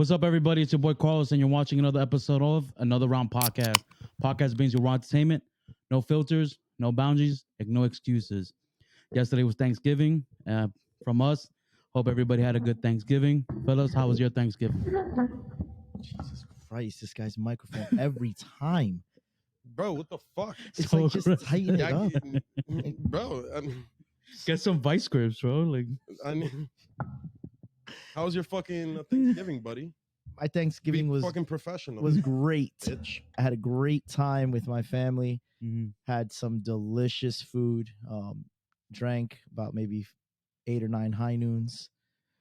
What's up, everybody? It's your boy Carlos, and you're watching another episode of Another Round Podcast. Podcast brings you raw entertainment, no filters, no boundaries, and no excuses. Yesterday was Thanksgiving from us. Hope everybody had a good Thanksgiving. Fellas, how was your Thanksgiving? Jesus Christ, this guy's microphone every time. Bro, what the fuck? It's So like just aggressive. tighten it Yeah, up. bro, Get some vice grips, bro. Like, how was your fucking Thanksgiving, buddy? My Thanksgiving Be was fucking professional. great. Bitch. I had a great time with my family. mhm. Had some delicious food. Drank about maybe 8 or 9 high noons.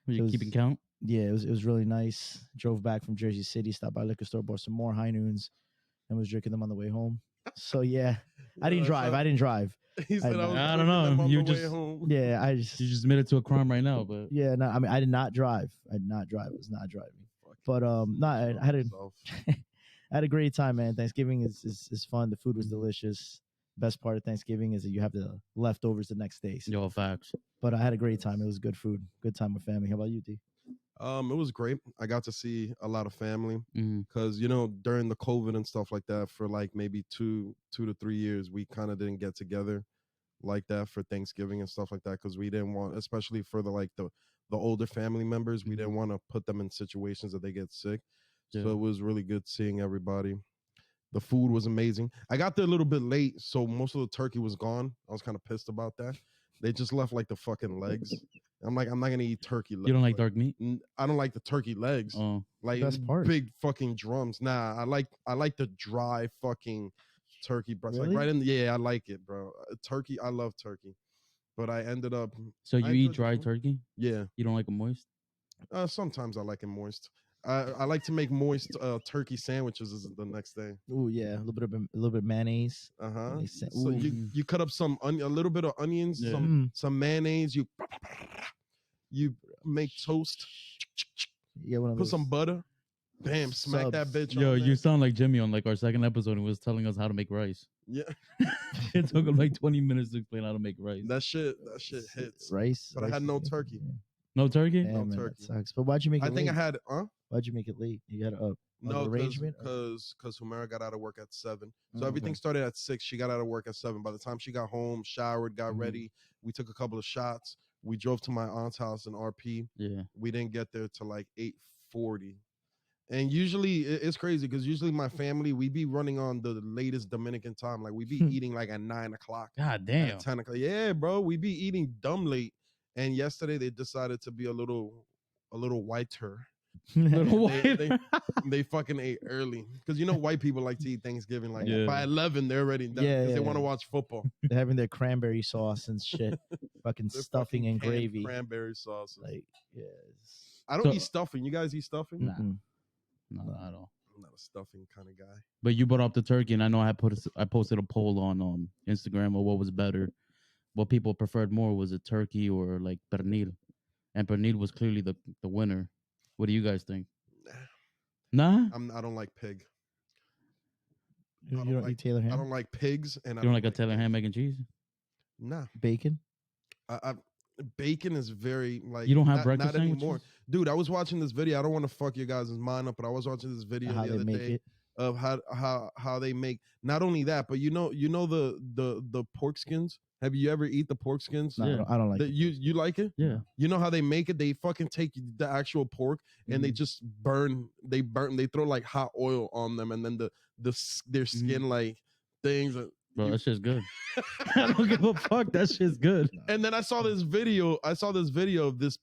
Were It you was- keeping count? Yeah, it was really nice. Drove back from Jersey City, stopped by a liquor store, bought some more high noons, and was drinking them on the way home. So yeah, I didn't drive. He said I was I don't drinking know. them on You the way just- home. Yeah, I You just just admitted to a crime right now, but yeah. No, I mean I did not drive. I was not driving. But no, I had a I had a great time, man. Thanksgiving is fun. The food was delicious. Best part of Thanksgiving is that you have the leftovers the next day. So- yo, facts. But I had a great time. It was good food, good time with family. How about you, D? It was great. I got to see a lot of family Mhm. because during the COVID and stuff like that, for like maybe 2 to 3 years, we kind of didn't get together like that for Thanksgiving and stuff like that because we didn't want, especially for the older family members, we didn't want to put them in situations that they get sick. Yeah. So it was really good seeing everybody. The food was amazing. I got there a little bit late, so most of the turkey was gone. I was kind of pissed about that. They just left like the fucking legs. I'm like, I'm not gonna eat turkey legs. You don't like dark meat? I don't like the turkey legs. Oh, Like Best part. big fucking drums. Nah, I like the dry fucking turkey breast. Really? Like right in the, yeah, I like it, bro. Turkey, I love turkey. But I ended up so I you eat enjoyed the dry food. turkey? Yeah. You don't like it moist? Sometimes I like it moist. I like to make moist turkey sandwiches the next day. Oh yeah, a little bit of mayonnaise. Uh-huh. Makes sense. So Ooh. you cut up some a little bit of onions, Yeah. some mayonnaise, you make toast, Yeah, one of put those. some butter, bam, smack that Subs. bitch Yo, on you there. sound like Jimmy on like our second episode and was telling us how to make rice. Yeah, It took him like 20 minutes to explain how to make rice. that shit hits. rice. But I had rice no is- turkey. Yeah. No turkey? Damn, No man, turkey. that sucks. But why'd you make it I think late? I had Why'd you make it late? You got no arrangement? because Humera got out of work at 7. So Oh, everything okay. started at 6. She got out of work at 7. By the time she got home, showered, got Mhm. ready, we took a couple of shots. We drove to my aunt's house in RP. Yeah. We didn't get there till like 8:40. And usually it's crazy because usually my family, we be running on the latest Dominican time. Like we be eating like at 9 o'clock, God damn. at 10 o'clock. Yeah, bro, we be eating dumb late. And yesterday they decided to be a little whiter. Little They- white. They fucking ate early because white people like to eat Thanksgiving like Yeah. by 11 they're already done Yeah, because they yeah, want to yeah. watch football. They're having their cranberry sauce and shit, fucking They're stuffing fucking and canned gravy. cranberry sauce. Like, yes. I don't So- eat stuffing. You guys eat stuffing? Nah. Mm-mm. No, not at all. I'm not a stuffing kind of guy. But you brought up the turkey, and I know I posted a poll on Instagram of what was better, what people preferred more. Was it turkey or like pernil? And pernil was clearly the winner. What do you guys think? Nah, Nah, I don't like pig. You don't don't like- eat Taylor I ham? don't like pigs, and you don't like a Taylor pig. ham, egg, and cheese? Nah, Bacon? bacon is very like You don't have not, breakfast not anymore, sandwiches? dude. I was watching this video. I don't want to fuck your guys' mind up, but I was watching this video How the they other make day it? of how they make not only that, but the pork skins. Have you ever eat the pork skins? No, Yeah. I don't like it. You like it? Yeah. You know how they make it? They fucking take the actual pork and they just burn. They throw like hot oil on them, and then their skin like things. Bro, that shit's good. I don't give a fuck. That shit's good. And then I saw this video. Of this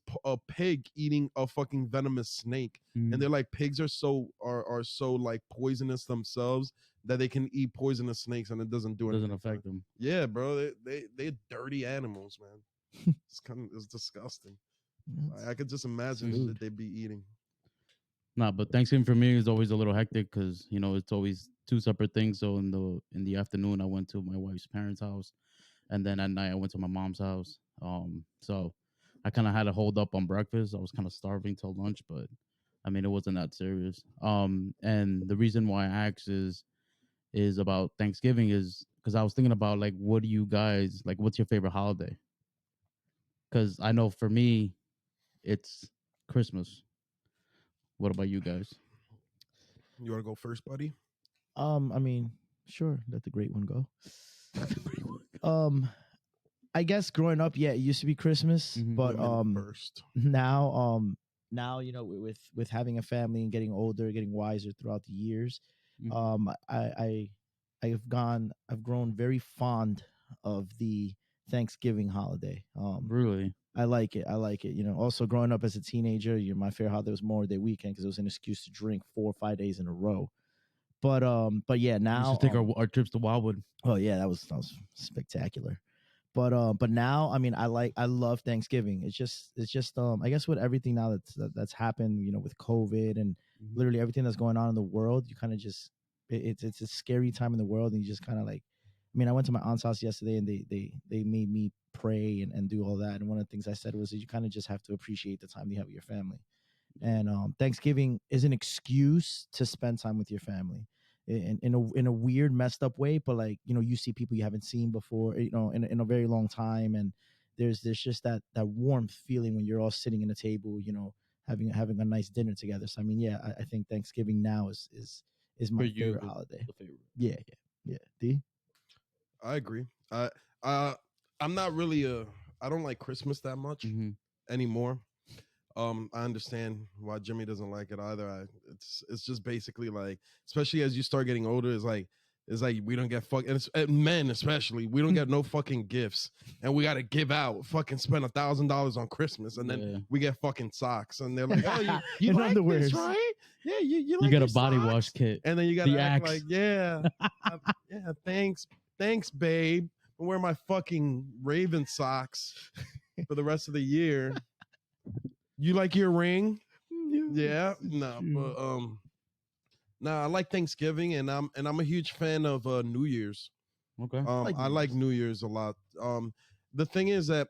pig eating a fucking venomous snake, and they're like, pigs are so like poisonous themselves that they can eat poisonous snakes and it doesn't do anything. Doesn't affect them. Yeah, bro, they're dirty animals, man. It's disgusting. I could just imagine Food. that they'd be eating. Nah, but Thanksgiving for me is always a little hectic because it's always two separate things. So in the afternoon, I went to my wife's parents' house, and then at night I went to my mom's house. So I kind of had to hold up on breakfast. I was kind of starving till lunch, but I mean it wasn't that serious. And the reason why I asked is about Thanksgiving is because I was thinking about like, what do you guys like? What's your favorite holiday? Because I know for me, it's Christmas. What about you guys? You want to go first, buddy? I mean, sure, let the great one go. Um, I guess growing up, yeah, it used to be Christmas, Mhm. but Women first. now with having a family and getting older, getting wiser throughout the years, Mhm. I've grown very fond of the Thanksgiving holiday. Really? I like it. I like it. Also growing up as a teenager, my favorite holiday was Memorial Day weekend because it was an excuse to drink 4 or 5 days in a row. But yeah, We used now, to take our trips to Wildwood. oh yeah, that was spectacular. But now, I mean, I love Thanksgiving. It's just I guess with everything now that's happened, with COVID and Mhm. literally everything that's going on in the world, you kind of just it's a scary time in the world, and you just kind of like, I mean, I went to my aunt's house yesterday, and they made me pray and do all that, and one of the things I said was that you kind of just have to appreciate the time you have with your family. And Thanksgiving is an excuse to spend time with your family in a weird, messed up way. But like, you see people you haven't seen before, in a very long time, and there's just that warm feeling when you're all sitting in a table, having a nice dinner together. So I mean, yeah, I think Thanksgiving now is For my you, favorite holiday. the favorite. Yeah, yeah, yeah. D. I agree. Uh, I'm not really a. I don't like Christmas that much Mm-hmm. anymore. I understand why Jimmy doesn't like it either. It's just basically like, especially as you start getting older, it's like we don't get men especially, we don't get no fucking gifts, and we got to give out fucking spend $1,000 on Christmas, and Yeah. then we get fucking socks, and they're like, oh, you And like this, underwears. right? Yeah, you You like get your a body socks? wash kit. And then you got to The act Axe. like, yeah, yeah, thanks, babe. I wear my fucking Raven socks for the rest of the year. You like your ring? Yeah, no, but I like Thanksgiving, and I'm a huge fan of New Year's. Okay. I like New Year's a lot. The thing is that,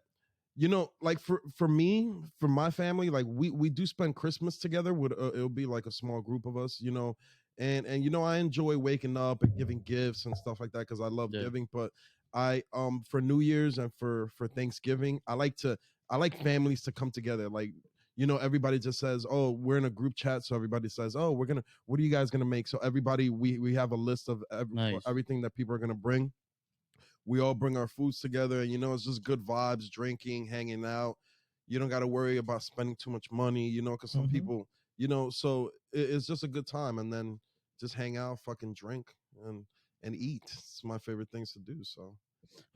like for me, for my family, like we do spend Christmas together. With it'll be like a small group of us, and I enjoy waking up and giving gifts and stuff like that because I love Yeah. giving. But I for New Year's and for Thanksgiving, I like families to come together. Like, everybody just says, oh, we're in a group chat, so everybody says, oh, what are you guys gonna make? So everybody, we have a list of Nice. everything that people are gonna bring. We all bring our foods together, and it's just good vibes, drinking, hanging out. You don't got to worry about spending too much money, because some people, so it's just a good time, and then just hang out, fucking drink, and eat. It's my favorite things to do. So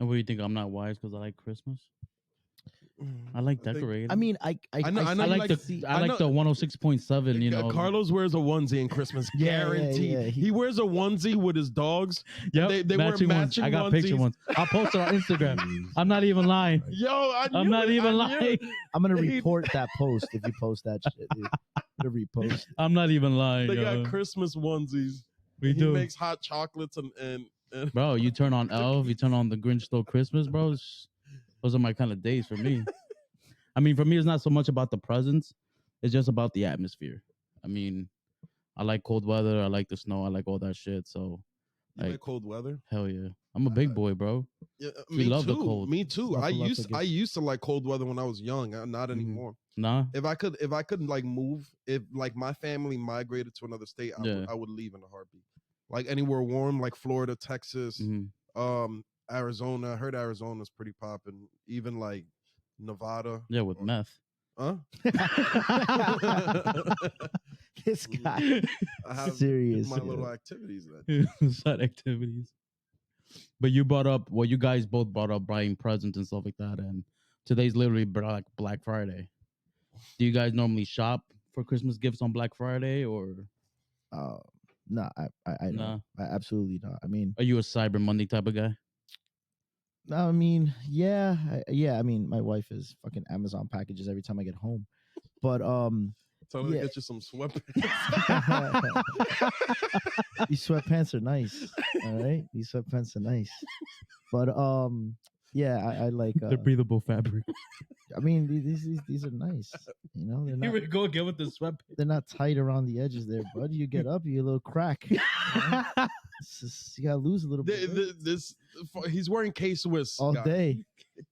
And what do you think? I'm not wise because I like Christmas. I like think decorating. I mean, I know I you like like the see. I like the 106.7. Carlos wears a onesie in Christmas, Yeah, guaranteed. yeah. He wears a onesie with his dogs. Yep, They wear matching ones. matching I got onesies. picture ones. I'll post it on Instagram. I'm not even lying. Yo, I'm not even lying. I'm gonna report that post if you post that shit, dude. I'm gonna repost it. I'm not even lying. They yo. got Christmas onesies. We He do, makes hot chocolates and bro. You turn on Elf. You turn on the Grinch Stole Christmas, bro. Those are my kind of days for me. I mean, for me, it's not so much about the presents. It's just about the atmosphere. I mean, I like cold weather. I like the snow. I like all that shit. So, you like, like cold weather. hell yeah. I'm a big boy, bro. Yeah, We me love the too. cold. Me too. Love I for love used for I gifts. used to like cold weather when I was young. Not Mhm. anymore. Nah. If I could like move, if like my family migrated to another state, Yeah. I would leave in a heartbeat. Like anywhere warm, like Florida, Texas, Mhm. Arizona. I heard Arizona's pretty popping. Even like Nevada. Yeah, with meth. Huh? This guy. I have Serious, my yo. little activities then. Side activities. But you brought up, well, you guys both brought up buying presents and stuff like that. And today's literally Black Friday. Do you guys normally shop for Christmas gifts on Black Friday or Uh, no, I don't. nah? I absolutely not. I mean, Are you a Cyber Monday type of guy? yeah, yeah. I mean, my wife is fucking Amazon packages every time I get home. But Tell her to yeah. get you some sweatpants. These sweatpants are nice. All right, these sweatpants are nice. But yeah, I like. The breathable fabric. I mean, these are nice. They're Here not we go again with the sweatpants. they're not tight around the edges there, bud. You get up, you a little crack. It's just, you gotta lose a little bit. He's wearing K Swiss All guy. day.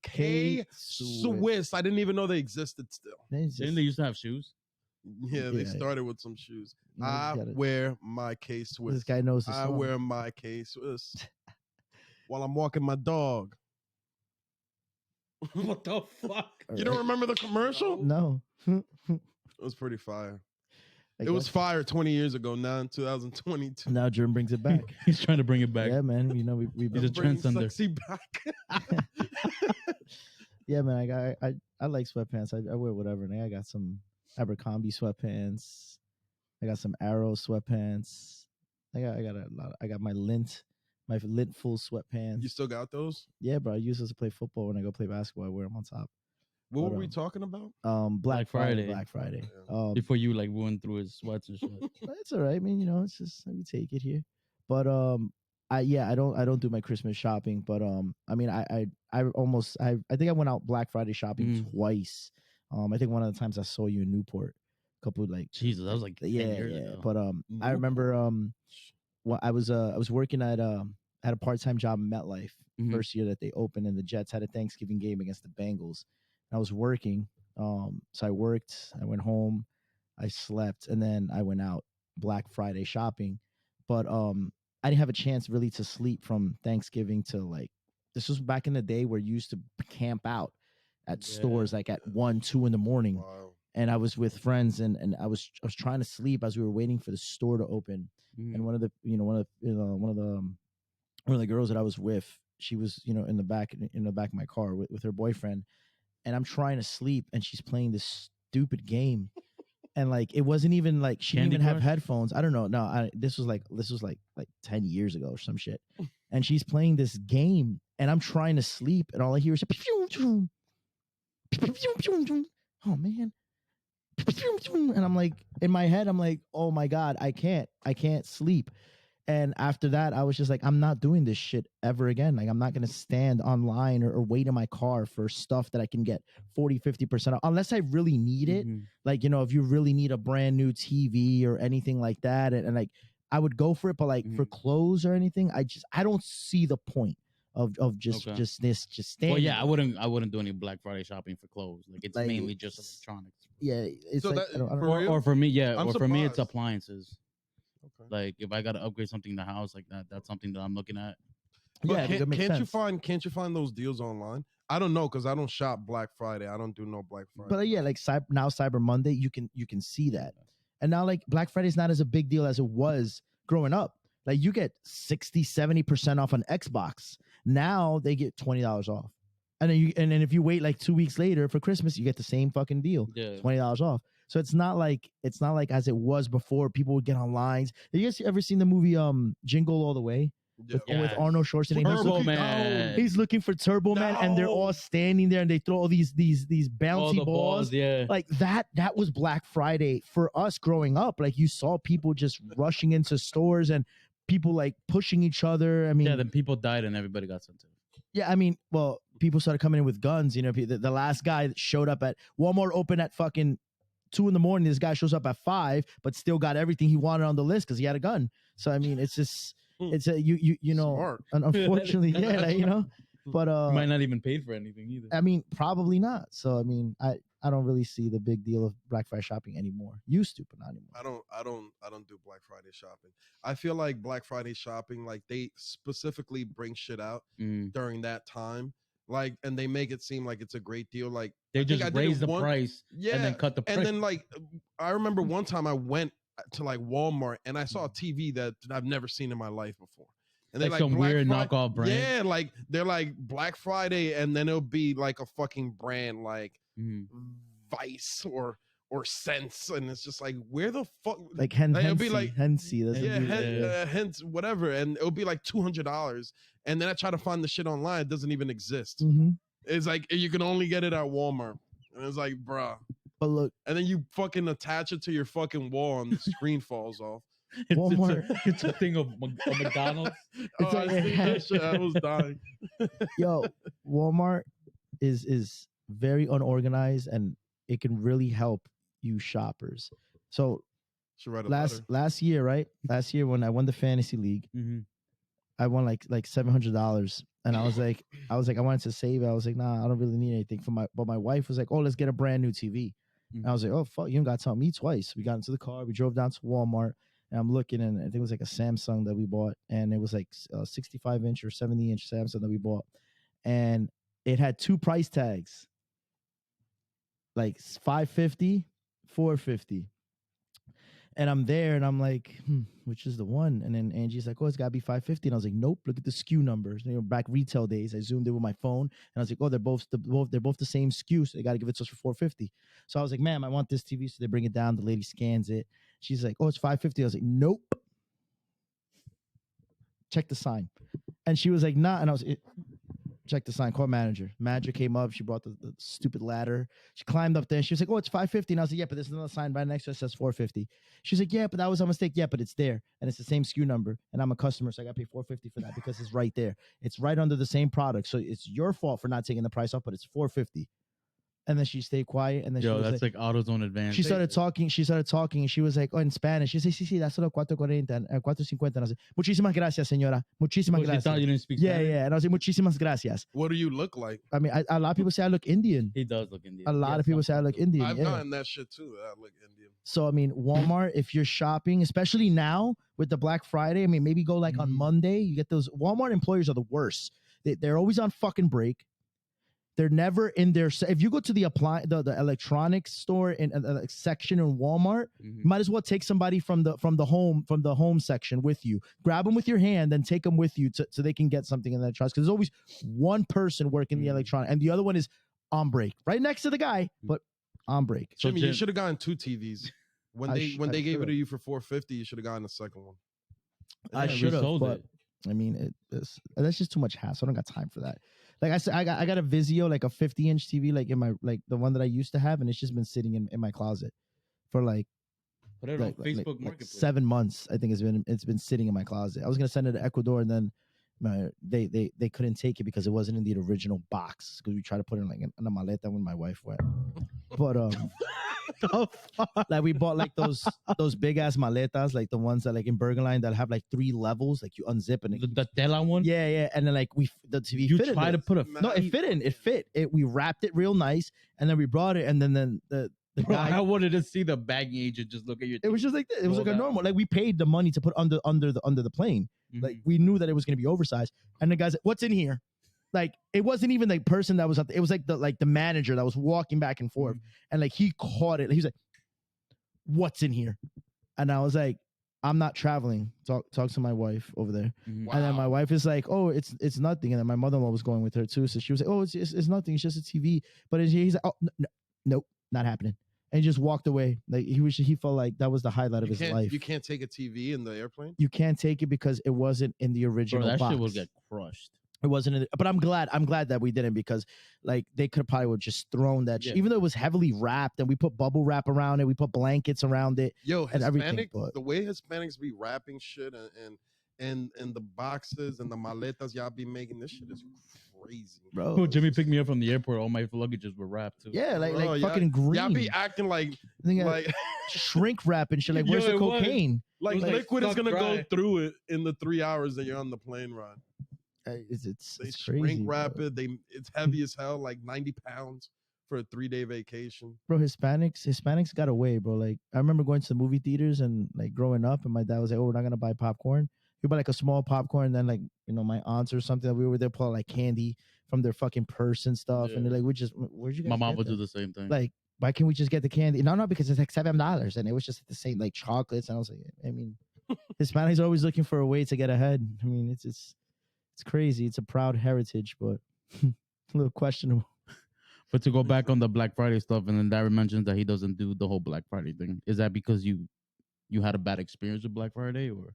K Swiss. I didn't even know they existed still. Then it's Didn't just- they used to have shoes? Yeah, they Yeah. started with some shoes. You know, I wear my K Swiss. this guy knows the I song. wear my K Swiss while I'm walking my dog. What the fuck? You don't remember the commercial? No. It was pretty fire. I It was guess. fire 20 years ago. Now in 2022, Now Germ brings it back. He's trying to bring it back. Yeah, man. You know, we He's a I'm bringing trendsetter. sexy back. yeah, man. I like sweatpants. I wear whatever. And I got some Abercrombie sweatpants. I got some Arrow sweatpants. I got a lot. I got my lint full sweatpants. You still got those? Yeah, bro. I use those to play football. When I go play basketball, I wear them on top. What But, were we talking about? Black Friday. Black Black Friday. Before you like went through his sweats and shit. It's all right. I mean, you know, it's just we take it here. But I don't do my Christmas shopping. But I mean, I think I went out Black Friday shopping twice. I think one of the times I saw you in Newport, a couple like Jesus, that was like 10 years ago. But I remember well, I was working at a part-time job in MetLife first year that they opened, and the Jets had a Thanksgiving game against the Bengals. And I was working, so I worked. I went home, I slept, and then I went out Black Friday shopping. But I didn't have a chance really to sleep from Thanksgiving to like this was back in the day where you used to camp out at stores like at 1, 2 in the morning. Wow. And I was with friends, and I was trying to sleep as we were waiting for the store to open. And one of the girls that I was with, she was in the back of my car with her boyfriend, and I'm trying to sleep, and she's playing this stupid game, and like it wasn't even like she didn't even have headphones. I don't know. No, this was like 10 years ago or some shit, and she's playing this game, and I'm trying to sleep, and all I hear is oh man. And I'm like, in my head, I'm like, oh my God, I can't sleep. And after that, I was just like, I'm not doing this shit ever again. Like, I'm not going to stand online or wait in my car for stuff that I can get 40, 50% off, unless I really need it. Like, if you really need a brand new TV or anything like that. And like, I would go for it. But like for clothes or anything, I don't see the point of just standing. Well, yeah, I wouldn't do any Black Friday shopping for clothes. Like it's mainly just electronics. Yeah, it's so like, or for me, yeah, I'm or surprised. for me, it's appliances. Okay. Like if I gotta upgrade something in the house, like that's something that I'm looking at. But can't you find those deals online? I don't know because I don't shop Black Friday. I don't do no Black Friday. But yeah, like now Cyber Monday, you can see that, and now like Black Friday is not as a big deal as it was growing up. Like you get 60-70% off on Xbox. Now they get $20 off, and then if you wait like 2 weeks later for Christmas, you get the same fucking deal, $20 off. So it's not like as it was before. People would get on lines. Have you guys ever seen the movie Jingle All the Way with Arnold Schwarzenegger? Turbo Man. He's looking for Turbo Man, and they're all standing there, and they throw all these bouncy balls. Yeah, like that was Black Friday for us growing up. Like you saw people just rushing into stores and people like pushing each other. I mean, then people died and everybody got sent to. Yeah, I mean, well, people started coming in with guns. The last guy that showed up at Walmart open at fucking 2 a.m. This guy shows up at 5, but still got everything he wanted on the list because he had a gun. So I mean, it's just it's a you know, Smart. unfortunately, yeah, like, but might not even paid for anything either. I mean, probably not. So I mean, I don't really see the big deal of Black Friday shopping anymore. Used to, but not anymore. I don't do Black Friday shopping. I feel like Black Friday shopping, like they specifically bring shit out during that time. Like, and they make it seem like it's a great deal. Like they just raise the price, and then cut the price. And then like, I remember one time I went to like Walmart and I saw a TV that I've never seen in my life before. And they're like some weird knockoff brand. Yeah, like they're like Black Friday, and then it'll be like a fucking brand like Vice or Sense, and it's just like, where the fuck? Like it'll be like Hensy, Hence whatever, and it'll be like $200, and then I try to find the shit online, it doesn't even exist. It's like you can only get it at Walmart, and it's like, bruh. But look, and then you fucking attach it to your fucking wall, and the screen falls off. It's a thing of McDonald's. I was dying. Yo, Walmart is very unorganized, and it can really help you shoppers. So last year, right? Last year when I won the fantasy league, I won like $700, and I was like, I wanted to save it. I was like, nah, I don't really need anything for but my wife was like, oh, let's get a brand new TV. And I was like, oh fuck, you don't gotta tell me twice. We got into the car, we drove down to Walmart, and I'm looking, and I think it was like a Samsung that we bought, and it was like a 65-inch or 70-inch Samsung that we bought, and it had two price tags, like 550, 450. And I'm there and I'm like, which is the one? And then Angie's like, oh, it's gotta be 550. And I was like, nope, look at the SKU numbers. Back retail days, I zoomed in with my phone and I was like, oh, they're both the same SKU, so they gotta give it to us for 450. So I was like, ma'am, I want this TV. So they bring it down. The lady scans it. She's like, oh, it's 550. I was like, nope. Check the sign. And she was like, nah. And I was check the sign, call manager. Manager came up. She brought the stupid ladder. She climbed up there. She was like, oh, it's 550. And I was like, yeah, but there's another sign right next to it that says 450. She's like, yeah, but that was a mistake. Yeah, but it's there. And it's the same SKU number. And I'm a customer, so I got to pay 450 for that because it's right there. It's right under the same product. So it's your fault for not taking the price off, but it's 450. And then she stayed quiet. And then she was that's like AutoZone advanced. She started talking. And she was like, oh, in Spanish. She said, sí, that's solo 440, 450. And I was like, muchísimas gracias, señora. Muchísimas gracias. She thought you didn't speak yeah, Spanish? yeah. And I was like, muchísimas gracias. What do you look like? I mean, a lot of people say I look Indian. He does look Indian. A lot of people say I look Indian. I've gotten that shit too. I look Indian. So, I mean, Walmart, if you're shopping, especially now with the Black Friday, I mean, maybe go like on Monday. You get those. Walmart employees are the worst. They're always on fucking break. They're never in their. If you go to the electronics store in section in Walmart, you might as well take somebody from the home section with you. Grab them with your hand, then take them with you so they can get something in that trust. Because there's always one person working the electronic, and the other one is on break, right next to the guy, but on break. So Jimmy, you should have gotten two TVs when they gave it to you for 450. You should have gotten a second one. I should have, but I mean, that's just too much hassle. I don't got time for that. Like I said, I got a Vizio, like a 50-inch TV, like in my the one that I used to have, and it's just been sitting in my closet for like Facebook like 7 months. I think it's been sitting in my closet. I was gonna send it to Ecuador, and then they couldn't take it because it wasn't in the original box because we tried to put it in like in a maleta when my wife went. But like we bought like those big ass maletas, like the ones that like in Bergenline that have like 3 levels, like you unzip and the Tela one. Yeah, and then like the TV. You fit try to put a no, it fit in. It fit. We wrapped it real nice, and then we brought it, and then the guy. I wanted to see the bagging agent just look at your. It was just like this. It was like a normal. Like we paid the money to put under the plane. Like we knew that it was going to be oversized, and the guy's like, "What's in here?" Like it wasn't even the person that was up there. It was like the manager that was walking back and forth, and like he caught it. He was like, "What's in here?" And I was like, "I'm not traveling." Talk to my wife over there, Wow. and then my wife is like, "Oh, it's nothing." And then my mother-in-law was going with her too, so she was like, "Oh, it's nothing. It's just a TV." But he's like, "Oh, nope, not happening." And he just walked away. Like he felt like that was the highlight of his life. You can't take a TV in the airplane. You can't take it because it wasn't in the original that box. shit will get crushed. It wasn't, but I'm glad that we didn't because like they could probably would just thrown that shit, even though it was heavily wrapped and we put bubble wrap around it, we put blankets around it, and everything. But the way Hispanics be wrapping shit and the boxes and the maletas y'all be making, this shit is crazy, bro. Jimmy picked me up from the airport. All my luggages were wrapped too. Yeah, like fucking green. Y'all be acting like shrink wrap and shit. Like where's the cocaine? Like liquid is gonna go through it in the 3 hours that you're on the plane ride. It's they crazy, shrink wrap bro. it. It's heavy as hell, like 90 pounds for a 3-day vacation. Bro, Hispanics got away, bro. Like I remember going to the movie theaters and like growing up, and my dad was like, "Oh, we're not gonna buy popcorn." We buy like a small popcorn, and then like my aunts or something that we were there pull like candy from their fucking purse and stuff, and they're like, where'd you guys? My mom would do the same thing. Like, why can't we just get the candy? No, because it's like $7, and it was just the same like chocolates, and I was like, I mean, Hispanics are always looking for a way to get ahead. I mean, it's crazy. It's a proud heritage, but a little questionable. But to go back on the Black Friday stuff, and then Darren mentions that he doesn't do the whole Black Friday thing. Is that because you had a bad experience with Black Friday, or?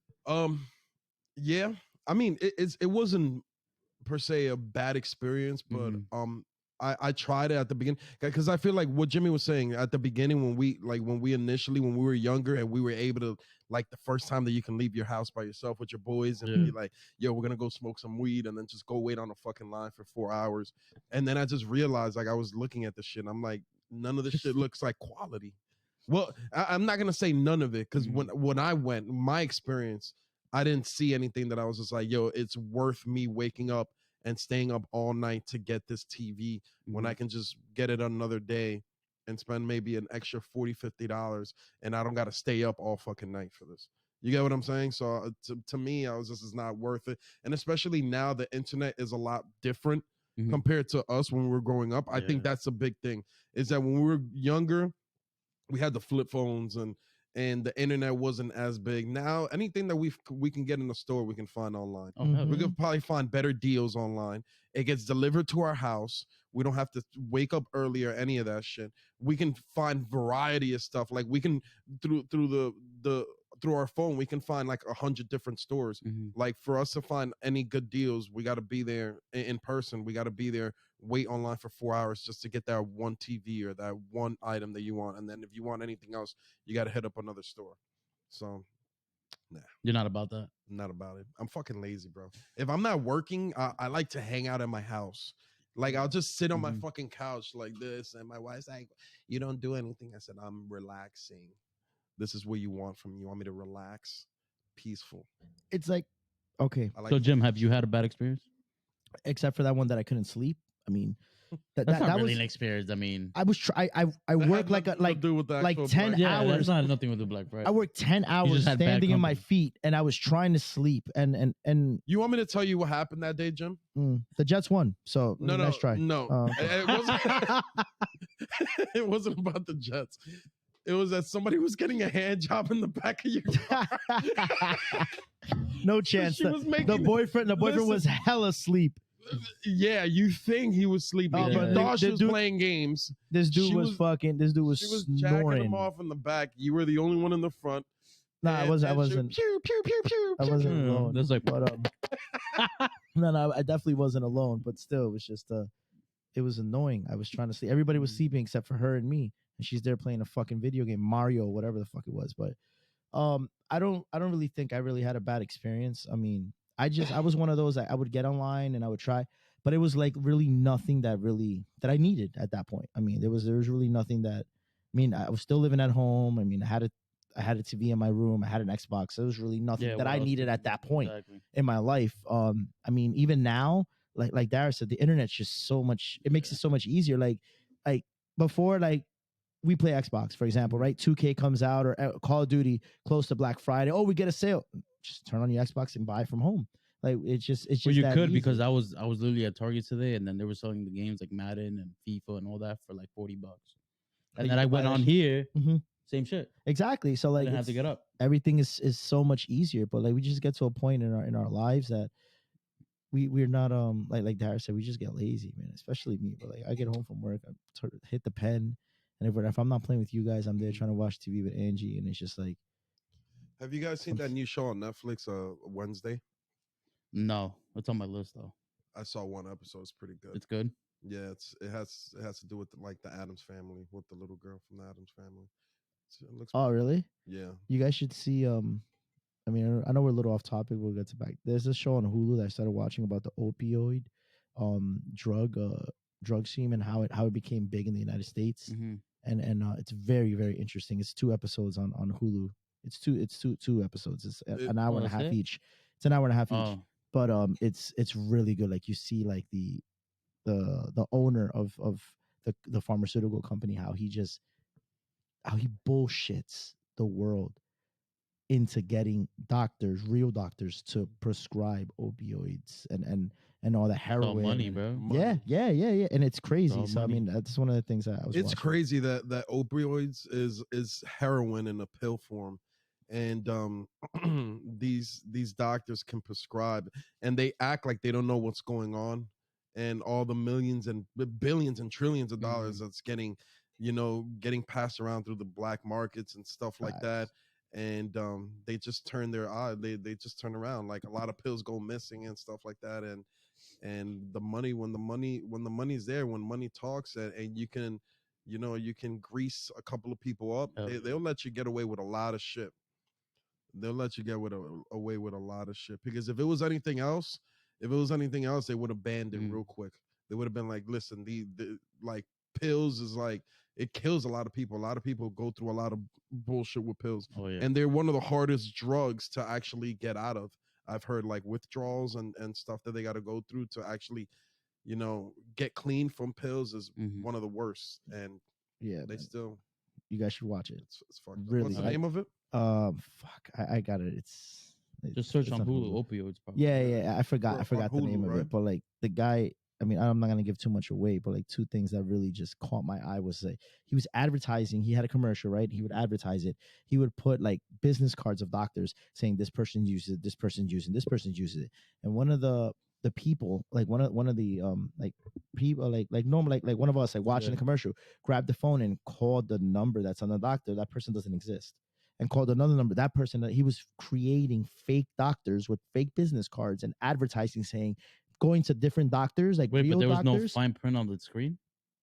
Yeah. I mean, it wasn't per se a bad experience, but I tried it at the beginning because I feel like what Jimmy was saying at the beginning when we were younger and we were able to, like, the first time that you can leave your house by yourself with your boys and be like, yo, we're gonna go smoke some weed and then just go wait on a fucking line for 4 hours. And then I just realized, like, I was looking at the shit and I'm like, none of this shit looks like quality. Well, I'm not gonna say none of it because when I went, my experience, I didn't see anything that I was just like, yo, it's worth me waking up and staying up all night to get this TV when I can just get it another day and spend maybe an extra $40, $50, and I don't got to stay up all fucking night for this. You get what I'm saying? So to me, I was just, it's not worth it. And especially now, the internet is a lot different compared to us when we were growing up. I think that's a big thing. Is that when we were younger, we had the flip phones and the internet wasn't as big. Now anything that we can get in the store, we can find online. We could probably find better deals online. It gets delivered to our house. We don't have to wake up early or any of that shit. We can find variety of stuff. Like we can through the through our phone, we can find like 100 different stores. Like for us to find any good deals, we got to be there in person. We got to be there, wait online for 4 hours just to get that one TV or that one item that you want. And then if you want anything else, you got to hit up another store. So, nah. You're not about that? I'm not about it. I'm fucking lazy, bro. If I'm not working, I like to hang out at my house. Like I'll just sit on my fucking couch like this, and my wife's like, "You don't do anything." I said, "I'm relaxing. This is what you want from me. You want me to relax, peaceful." It's like, okay, I like So, Jim, peace. have you had a bad experience? except for that one that I couldn't sleep. I mean, That's not that really was an experience. I mean, I was I That had worked like nothing to do with the like actual 10 Black yeah, hours. that's not nothing with the Black Friday. I worked 10 hours just had bad standing in my company. feet, and I was trying to sleep. And You want me to tell you what happened that day, Jim? the Jets won. So No, no, nice try. no. Okay. It wasn't. It wasn't about the Jets. It was that somebody was getting a hand job in the back of your car. No chance. She was making the boyfriend listen. was hella asleep. Yeah, you think he was sleeping? Oh, You but thought she the was dude- playing games. This dude She was was- fucking. This dude was She was jacking him snoring. off in the back. You were the only one in the front. Nah, I And wasn't. I she was wasn't. Pew, pew, pew, pew, I pew, wasn't pew. alone. That's like- but no, I definitely wasn't alone. But still, it was just it was annoying. I was trying to sleep. Everybody was sleeping except for her and me, and she's there playing a fucking video game, Mario, whatever the fuck it was. But I don't really think I really had a bad experience. I mean, I was one of those I would get online and I would try, but it was like really nothing that I needed at that point. I mean, there was really nothing that. I mean, I was still living at home. I mean, I had a TV in my room. I had an Xbox. There was really nothing that what I else needed could at you- that point Exactly. in my life. I mean, even now, like Dara said, the internet's just so much. It makes it so much easier. Like before, like we play Xbox, for example, right? 2K comes out or Call of Duty close to Black Friday. Oh, we get a sale. Just turn on your Xbox and buy from home. Like it's just Well, you that could easy. because I was literally at Target today, and then they were selling the games like Madden and FIFA and all that for like $40. And you then I could buy went that on shit. here, Mhm. same shit. Exactly. So I like didn't have to get up. everything is so much easier. But like we just get to a point in our lives that we're not like Dara said, we just get lazy, man. Especially me. But like I get home from work, I hit the pen, and if I'm not playing with you guys, I'm there trying to watch TV with Angie, and it's just like. Have you guys seen that new show on Netflix? Wednesday. No, it's on my list though. I saw one episode. It's pretty good. It's good. Yeah, it has to do with like the Adams family, with the little girl from the Adams family. It looks. Oh, really? Yeah. You guys should see. I mean, I know we're a little off topic. We'll get to back. There's this show on Hulu that I started watching about the opioid, drug scene and how it became big in the United States. Mm-hmm. And it's very, very interesting. It's 2 episodes on Hulu. It's two episodes. It's an hour and a half each. It's an hour and a half each. Oh, But it's really good. Like you see like the owner of the pharmaceutical company, how he bullshits the world into getting real doctors to prescribe opioids and all the it's heroin. all money, bro. Yeah, and it's crazy. all So I money. mean, that's one of the things I was. It's watching. crazy that opioids is heroin in a pill form, and these doctors can prescribe, and they act like they don't know what's going on, and all the millions and billions and trillions of dollars that's getting passed around through the black markets and stuff like that. And they just turn their eye. They just turn around. Like a lot of pills go missing and stuff like that. And the money, when the money's there, when money talks, and you can, you can grease a couple of people up. They'll let you get away with a lot of shit. They'll let you get away with a lot of shit. Because if it was anything else, they would have banned it real quick. They would have been like, listen, the like pills is like, it kills a lot of people. A lot of people go through a lot of bullshit with pills. Oh yeah. And they're one of the hardest drugs to actually get out of. I've heard like withdrawals and stuff that they got to go through to actually, get clean from pills is one of the worst. And Yeah, They man. still, You guys should watch it. it's fucked up. Really, What's the name of it? fuck, I got it. Just search It's on on Hulu Hulu. opioids. Probably. Yeah, Yeah. yeah. I On forgot the Hulu, name of right? it. But like the guy, I mean, I'm not gonna give too much away. But like two things that really just caught my eye was like he was advertising. He had a commercial, right? He would advertise it. He would put like business cards of doctors saying this person uses it, this person's using, this person's uses it, and one of the people, like one of the like people like normal like one of us like watching Yeah. the commercial grabbed the phone and called the number that's on the doctor. That person doesn't exist, and called another number. That person, he was creating fake doctors with fake business cards and advertising saying, going to different doctors, like Wait, but real there was no doctors. fine print on the screen.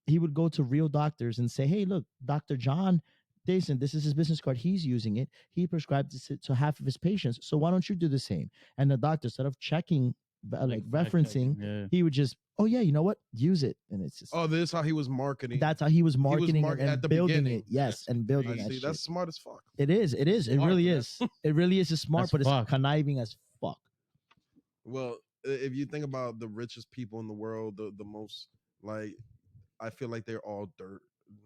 He would go to real doctors and say, hey, look, Dr. John Jason, this is his business card. He's using it. He prescribed this to half of his patients. So why don't you do the same? And the doctor, instead of checking, like fact referencing, checking, yeah. he would just, oh yeah, you know what? Use it. And it's just, Oh, this is how he was marketing. that's how he was marketing market- and at the building beginning. it. Yes, and building I that see. shit. That's smart as fuck. It is. It is. It Smart, really man. is. It really is smart, As but it's fuck. conniving as fuck. Well, if you think about the richest people in the world, the most like, I feel like they're all dirt.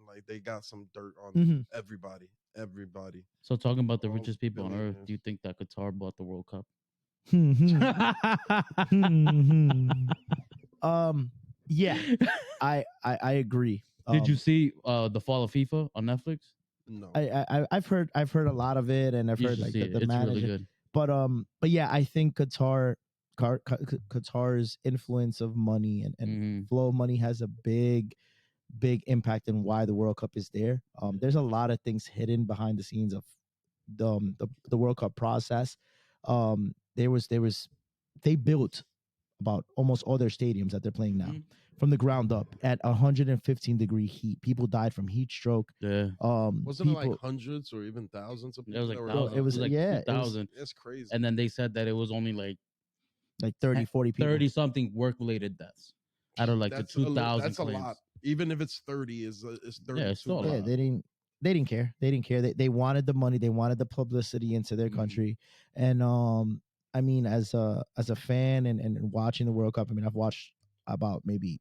Like they got some dirt on Mhm. everybody. Everybody. So talking about the All richest people on earth, billionaires. do you think that Qatar bought the World Cup? Yeah, I agree. Did you see the Fall of FIFA on Netflix? No. I've heard a lot of it, and I've You heard should like see it. the It's really manager. good. But yeah, I think Qatar's influence of money and Mhm. flow of money has a big impact in why the World Cup is there. There's a lot of things hidden behind the scenes of the World Cup process. There was they built about almost all their stadiums that they're playing now Mhm. from the ground up at 115-degree heat. People died from heat stroke. Yeah. Wasn't it like People, hundreds or even thousands of It people was like that were thousands. it was like yeah, 2,000. It's crazy. And then they said that it was only like like 30, 40 people. 30 something work related deaths out of like that's the 2,000 that's claims. a lot. Even if it's 30, is 30 Yeah, it's too still a much. Yeah, lot. they didn't care. They didn't care. They wanted the money. They wanted the publicity into their Mhm. country. And I mean, as a fan and watching the World Cup, I mean, I've watched about maybe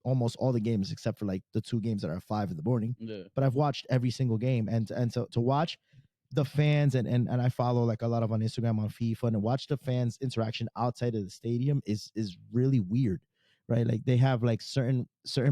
almost all the games except for like the two games that are 5 in the morning. Yeah. But I've watched every single game, and to watch the fans and I follow like a lot of on Instagram on FIFA and watch the fans interaction outside of the stadium is really weird, right? Like they have like certain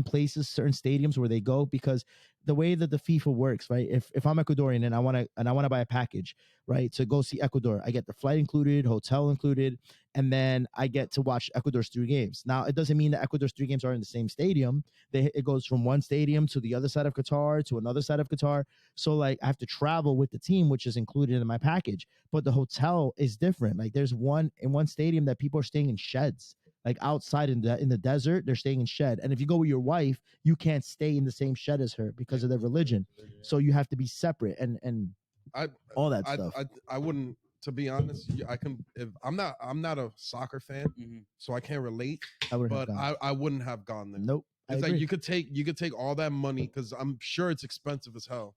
places, certain stadiums where they go because the way that the FIFA works, right? If I'm Ecuadorian and I want to buy a package, right, to go see Ecuador, I get the flight included, hotel included, and then I get to watch Ecuador's 3 games. Now it doesn't mean that Ecuador's 3 games are in the same stadium. It goes from one stadium to the other side of Qatar to another side of Qatar. So like I have to travel with the team, which is included in my package. But the hotel is different. Like there's one stadium that people are staying in sheds, like outside in the desert. They're staying in shed. And if you go with your wife, you can't stay in the same shed as her because of their religion. So you have to be separate and I all that stuff. I wouldn't, to be honest. I can, if I'm not a soccer fan, Mhm. so I can't relate. I wouldn't have But gone. I wouldn't have gone there. Nope. I It's like agree. you could take all that money because I'm sure it's expensive as hell.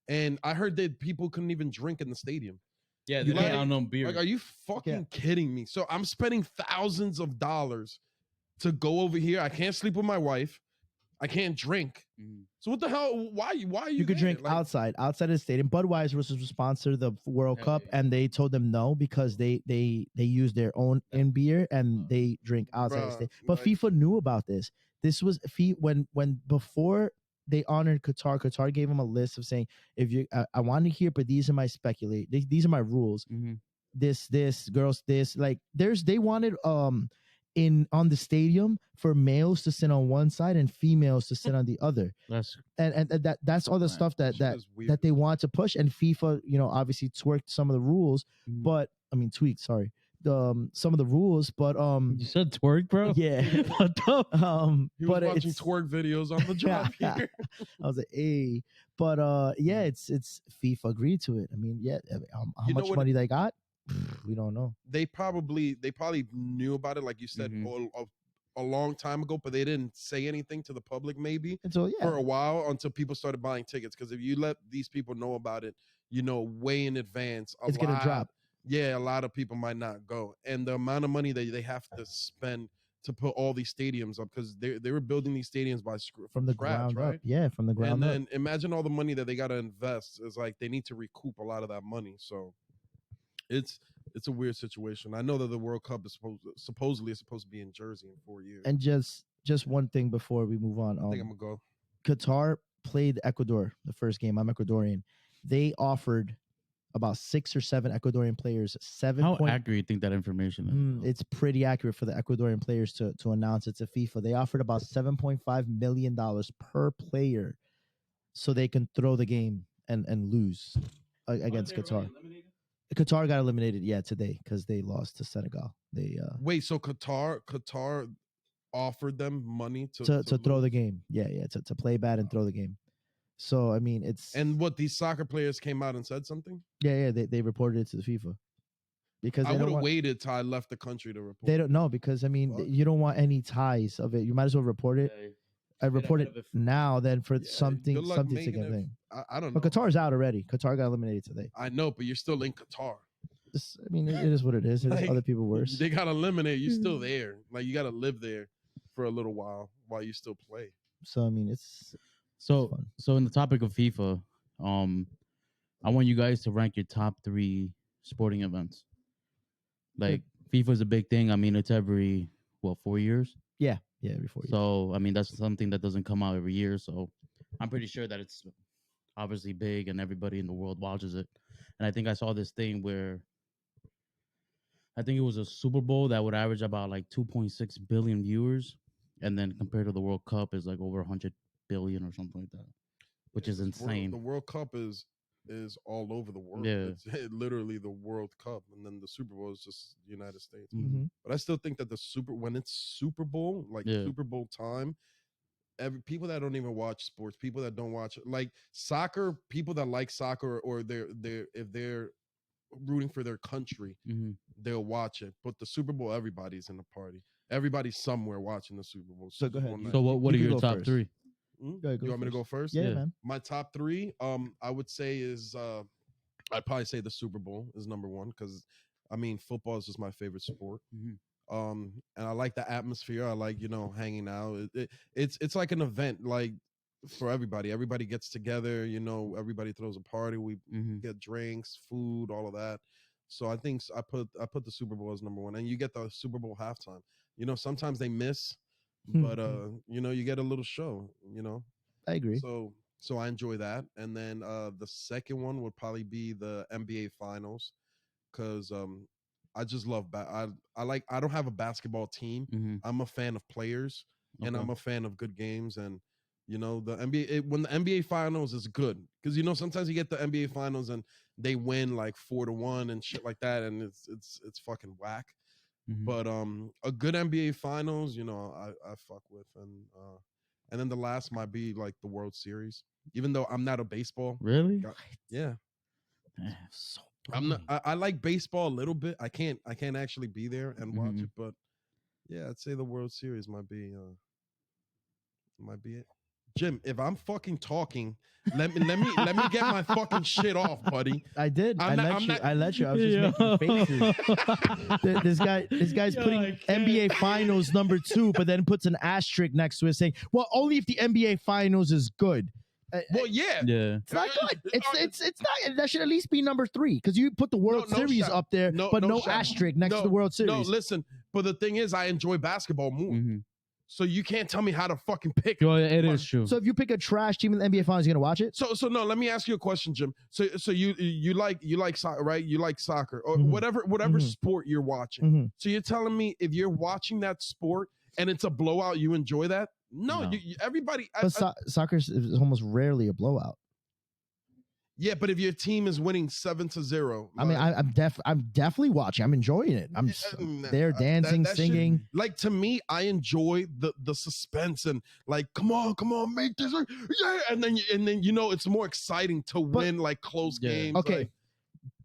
And I heard that people couldn't even drink in the stadium. Yeah, You they can't- don't have no beer. Like, are you fucking kidding me? So I'm spending thousands of dollars to go over here. I can't sleep with my wife. I can't drink. Mhm. So what the hell? Why are you? You could there? drink outside of the stadium. Budweiser was supposed to sponsor the World Hell Cup, yeah. and they told them no because they use their own in beer and they drink outside the Bruh, stadium. But like- FIFA knew about this. This was when before they honored Qatar. Qatar gave them a list of saying, if you, I want to hear, but these are my speculate. These are my rules. Mhm. This girls, this like they wanted in on the stadium for males to sit on one side and females to sit on the other. That's And that's all the Right. stuff shit that is weird. that they want to push. And FIFA, obviously twerked some of the rules, Mhm. but I mean tweaked, sorry, some of the rules, but You said twerk, bro? yeah, What the? He was but watching it's twerk videos on the drive here. I was like, hey, but yeah, it's FIFA agreed to it. I mean, yeah, I mean, how You know much what- money they got, we don't know. They probably knew about it, like you said, Mhm. a long time ago, but they didn't say anything to the public maybe And so for yeah, a while until people started buying tickets. Because if you let these people know about it, way in advance, it's gonna drop. Yeah, a lot of people might not go, and the amount of money that they have to spend to put all these stadiums up because they were building these stadiums from the scratch, ground right? up. Yeah, from the ground And up. then imagine all the money that they got to invest. It's like they need to recoup a lot of that money. So it's a weird situation. I know that the World Cup is supposedly is supposed to be in Jersey in 4 years. And just one thing before we move on. I think I'm gonna go. Qatar played Ecuador the first game. I'm Ecuadorian. They offered about 6 or 7 Ecuadorian players. How accurate do you think that information is? It's pretty accurate for the Ecuadorian players to announce it to FIFA. They offered about $7.5 million per player so they can throw the game and lose against Qatar. Qatar got eliminated, today because they lost to Senegal. They Wait, so Qatar offered them money to throw the game. To play bad and throw the game. So I mean, it's and what these soccer players came out and said something. They reported it to the FIFA because I would have waited till I left the country to report. They don't know because I mean you don't want any ties of it. You might as well report it. I report it now then for something to get thing. I don't know. But Qatar's out already. Qatar got eliminated today. I know, but you're still in Qatar. I mean, it is what it is. There's other people worse. They got eliminated. You're still there. Like you got to live there for a little while you still play. So I mean, it's fun. So in the topic of FIFA, I want you guys to rank your top 3 sporting events. Like FIFA is a big thing. I mean, it's every 4 years. Yeah, every 4 years. So I mean, that's something that doesn't come out every year. So I'm pretty sure that it's obviously big and everybody in the world watches it. And I think I saw this thing where I think it was a Super Bowl that would average about like 2.6 billion viewers, and then compared to the World Cup is like over 100 billion or something like that, which is insane. The World Cup is all over the world. Yeah. It's literally the World Cup, and then the Super Bowl is just the United States. Mm-hmm. But I still think that when it's Super Bowl, like Super Bowl time, people that don't even watch sports, people that don't watch like soccer, people that like soccer or if they're rooting for their country, they'll watch it. But the Super Bowl, everybody's in the party. Everybody's somewhere watching the Super Bowl. So go ahead. So what are your top 3? You want me to go first? Yeah, man. My top 3, I would say is I'd probably say the Super Bowl is number 1 because I mean football is just my favorite sport. And I like the atmosphere. I like hanging out. It's like an event like for everybody. Everybody gets together. Everybody throws a party. We get drinks, food, all of that. So I think I put the Super Bowl as number 1, and you get the Super Bowl halftime. Sometimes they miss. But you get a little show, I agree. So I enjoy that. And then the second one would probably be the NBA finals because I just love I don't have a basketball team. I'm a fan of players and I'm a fan of good games. And the NBA when the NBA finals is good because sometimes you get the NBA finals and they win like 4-1 and shit like that, and it's fucking whack. But a good NBA finals, I fuck with, and then the last might be like the World Series. Even though I'm not a baseball, really, yeah, so I'm not. I like baseball a little bit. I can't actually be there and watch it, but yeah, I'd say the World Series might be it. Jim, if I'm fucking talking, let me get my fucking shit off, buddy. I did. I let you. I was just making faces. this guy's putting NBA Finals number 2, but then puts an asterisk next to it saying, "Well, only if the NBA Finals is good." Well, yeah, it's not good. It's not. That should at least be number 3 because you put the World Series up there, but no asterisk next to the World Series. No, listen. But the thing is, I enjoy basketball more. So you can't tell me how to fucking pick. Well, it is true. So if you pick a trash team in the NBA Finals, you're gonna watch it. So no. Let me ask you a question, Jim. So you like soccer, right? You like soccer or whatever sport you're watching. So you're telling me if you're watching that sport and it's a blowout, you enjoy that? No. Everybody. Soccer is almost rarely a blowout. Yeah, but if your team is winning 7-0, I mean, I'm definitely watching. I'm enjoying it. I'm there dancing, singing. Like to me, I enjoy the suspense and like, come on, make this, yeah, and then it's more exciting to win like close games. Okay, like,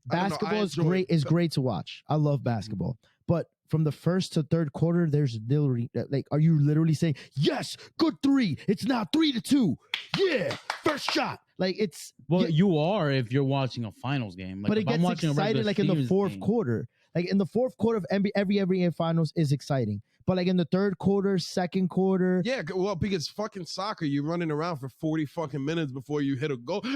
basketball is great. Is great to watch. I love basketball, but from the first to third quarter, there's literally like, are you literally saying yes, good 3? It's now 3-2. Yeah, first shot. Like it's you are if you're watching a finals game. Like, but it gets excited like in the fourth quarter. Like in the fourth quarter of every NBA finals is exciting, but like in the third quarter, second quarter, Yeah, well, because fucking soccer, you're running around for 40 fucking minutes before you hit a goal. Go!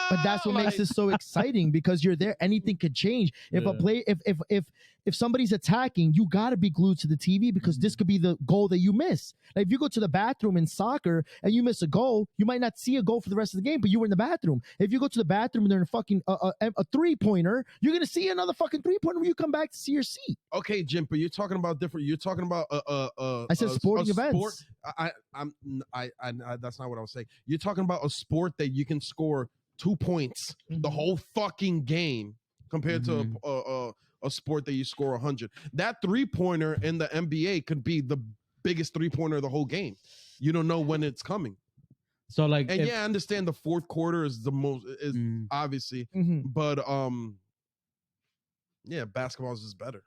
but that's what makes it so exciting because you're there. Anything could change. If a play, if somebody's attacking, you got to be glued to the TV because this could be the goal that you miss. Like if you go to the bathroom in soccer and you miss a goal, you might not see a goal for the rest of the game, but you were in the bathroom. If you go to the bathroom and they're in a fucking a 3-pointer, you're gonna see another fucking 3-pointer when you come back to see your seat. Okay, Jim, but you're talking about different. You're talking about I said sporting events. Sport. That's not what I was saying. You're talking about a sport that you can score 2 points the whole fucking game compared to a sport that you score 100. That 3-pointer in the NBA could be the biggest 3-pointer of the whole game. You don't know when it's coming. So like, and I understand the fourth quarter is the most obviously, but yeah, basketball is just better.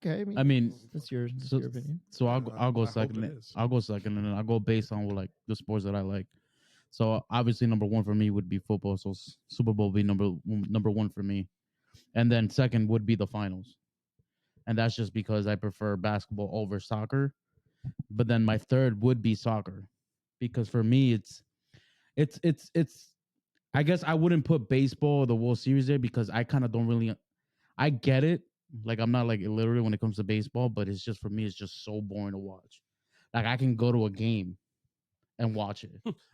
Okay, I mean, that's your opinion. So I'll go second. I'll go second, and then I'll go based on like the sports that I like. So obviously, number one for me would be football. So Super Bowl would be number one for me, and then second would be the finals, and that's just because I prefer basketball over soccer. But then my third would be soccer, because for me it's. I guess I wouldn't put baseball or the World Series there because I kind of don't really. I get it. Like I'm not like illiterate when it comes to baseball, but it's just for me, it's just so boring to watch. Like I can go to a game and watch it.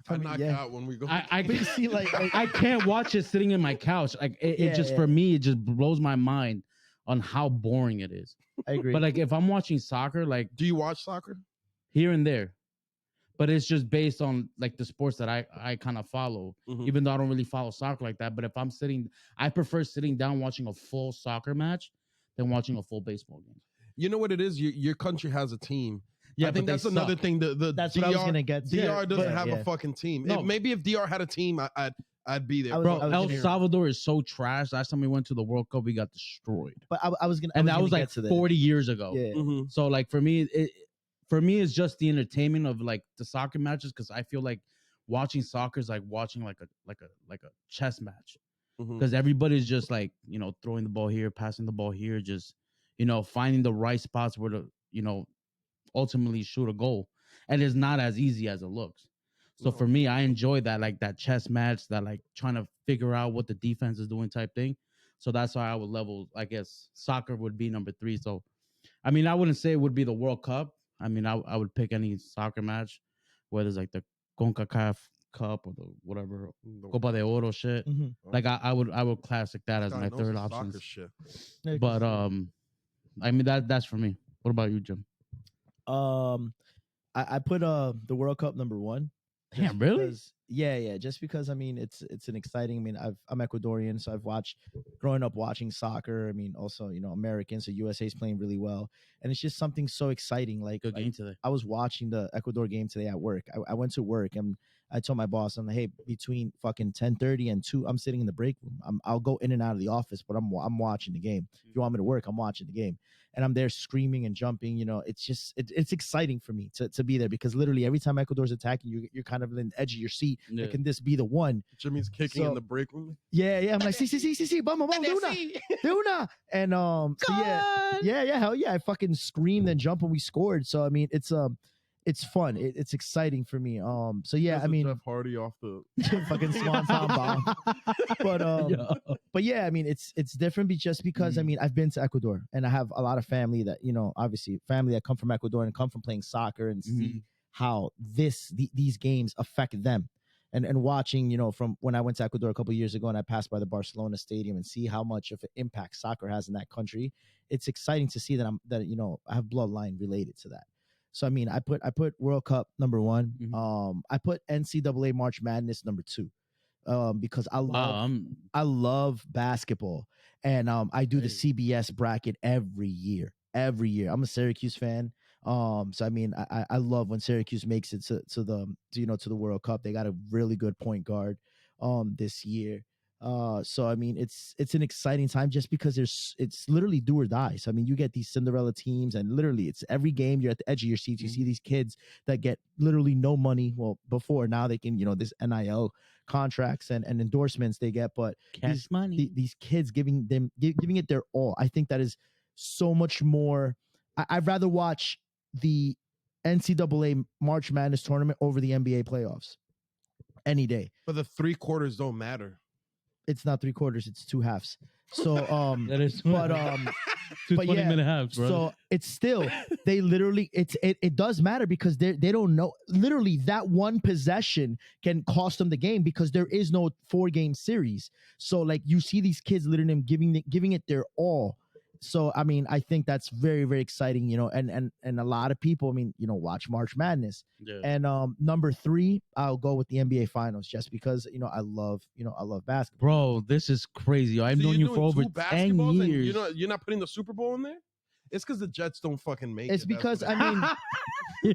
I knock out when we go. I see like I can't watch it sitting in my couch. Like it just for me, it just blows my mind on how boring it is. I agree. But like if I'm watching soccer, like do you watch soccer? Here and there. But it's just based on like the sports that I kind of follow, even though I don't really follow soccer like that. But if I'm I prefer sitting down watching a full soccer match than watching a full baseball game. You know what it is? Your country has a team. Yeah, I think that's another thing. That's DR, what I was gonna get to. DR doesn't have a fucking team. No. Maybe if DR had a team, I'd be there. Bro, El Salvador is so trash. Last time we went to the World Cup, we got destroyed. But I was gonna, and that was like 40 years ago. Yeah. So like for me, it's just the entertainment of like the soccer matches, because I feel like watching soccer is like watching like a chess match, because everybody's just like, you know, throwing the ball here, passing the ball here, just, you know, finding the right spots where to, you know, ultimately shoot a goal. And it's not as easy as it looks. So for me, I enjoy that, like that chess match, that like trying to figure out what the defense is doing type thing. So that's why I would level, I guess soccer would be number 3. So I mean, I wouldn't say it would be the World Cup. I mean, I would pick any soccer match, whether it's like the CONCACAF Cup or the whatever Copa de Oro shit. Like I would classic that as my third option. But I mean that's for me. What about you, Jim? I put the World Cup number 1. Damn, really? Yeah. Just because I mean it's an exciting. I mean I'm Ecuadorian, so I've growing up watching soccer. I mean also, you know, American, so USA's playing really well, and it's just something so exciting. Like good game today. I was watching the Ecuador game today at work. I went to work and I told my boss, I'm like, hey, between fucking 10:30 and 2, I'm sitting in the break room. I'll go in and out of the office, but I'm watching the game. If you want me to work, I'm watching the game, and I'm there screaming and jumping. You know, it's just it's exciting for me to be there, because literally every time Ecuador's attacking, you're kind of in the edge of your seat. Yeah. Like, can this be the one? Jimmy's kicking in the break room. Yeah. I'm like, see, vamos, Luna. And yeah, hell yeah, I fucking screamed and jumped when we scored. So I mean, it's fun. It's exciting for me. So yeah, I mean, Jeff Hardy off the fucking swanton bomb. But yeah, I mean, it's different just because I mean, I've been to Ecuador and I have a lot of family that, you know, obviously family that come from Ecuador and come from playing soccer and see how these games affect them. And watching, you know, from when I went to Ecuador a couple of years ago and I passed by the Barcelona stadium and see how much of an impact soccer has in that country, it's exciting to see that you know, I have bloodline related to that. So I mean, I put World Cup number 1. I put NCAA March Madness number 2. Because I love basketball, and I do the CBS bracket every year. I'm a Syracuse fan. So I mean, I love when Syracuse makes it to the World Cup. They got a really good point guard this year. So I mean, it's an exciting time just because it's literally do or die. So I mean, you get these Cinderella teams, and literally it's every game you're at the edge of your seats. You see these kids that get literally no money. Well, before now they can, this NIL contracts and endorsements they get, but Cash money. these kids giving it their all. I think that is so much more. I'd rather watch the NCAA March Madness tournament over the NBA playoffs any day. But the 3/4 don't matter. It's not 3/4; it's 2 halves. So That is but two but 20-minute halves, bro. so it's still they literally it does matter because they don't know, literally that one possession can cost them the game because there is no 4-game series. So like you see these kids literally giving it their all. So I mean, I think that's very, very exciting, and a lot of people, I mean, watch March Madness. Yeah. And number 3, I'll go with the NBA Finals just because I love basketball. Bro, this is crazy. I've So known you're you for doing over two 10 basketballs and years. you're not putting the Super Bowl in there? It's because the Jets don't fucking make It's it. because That's I what mean,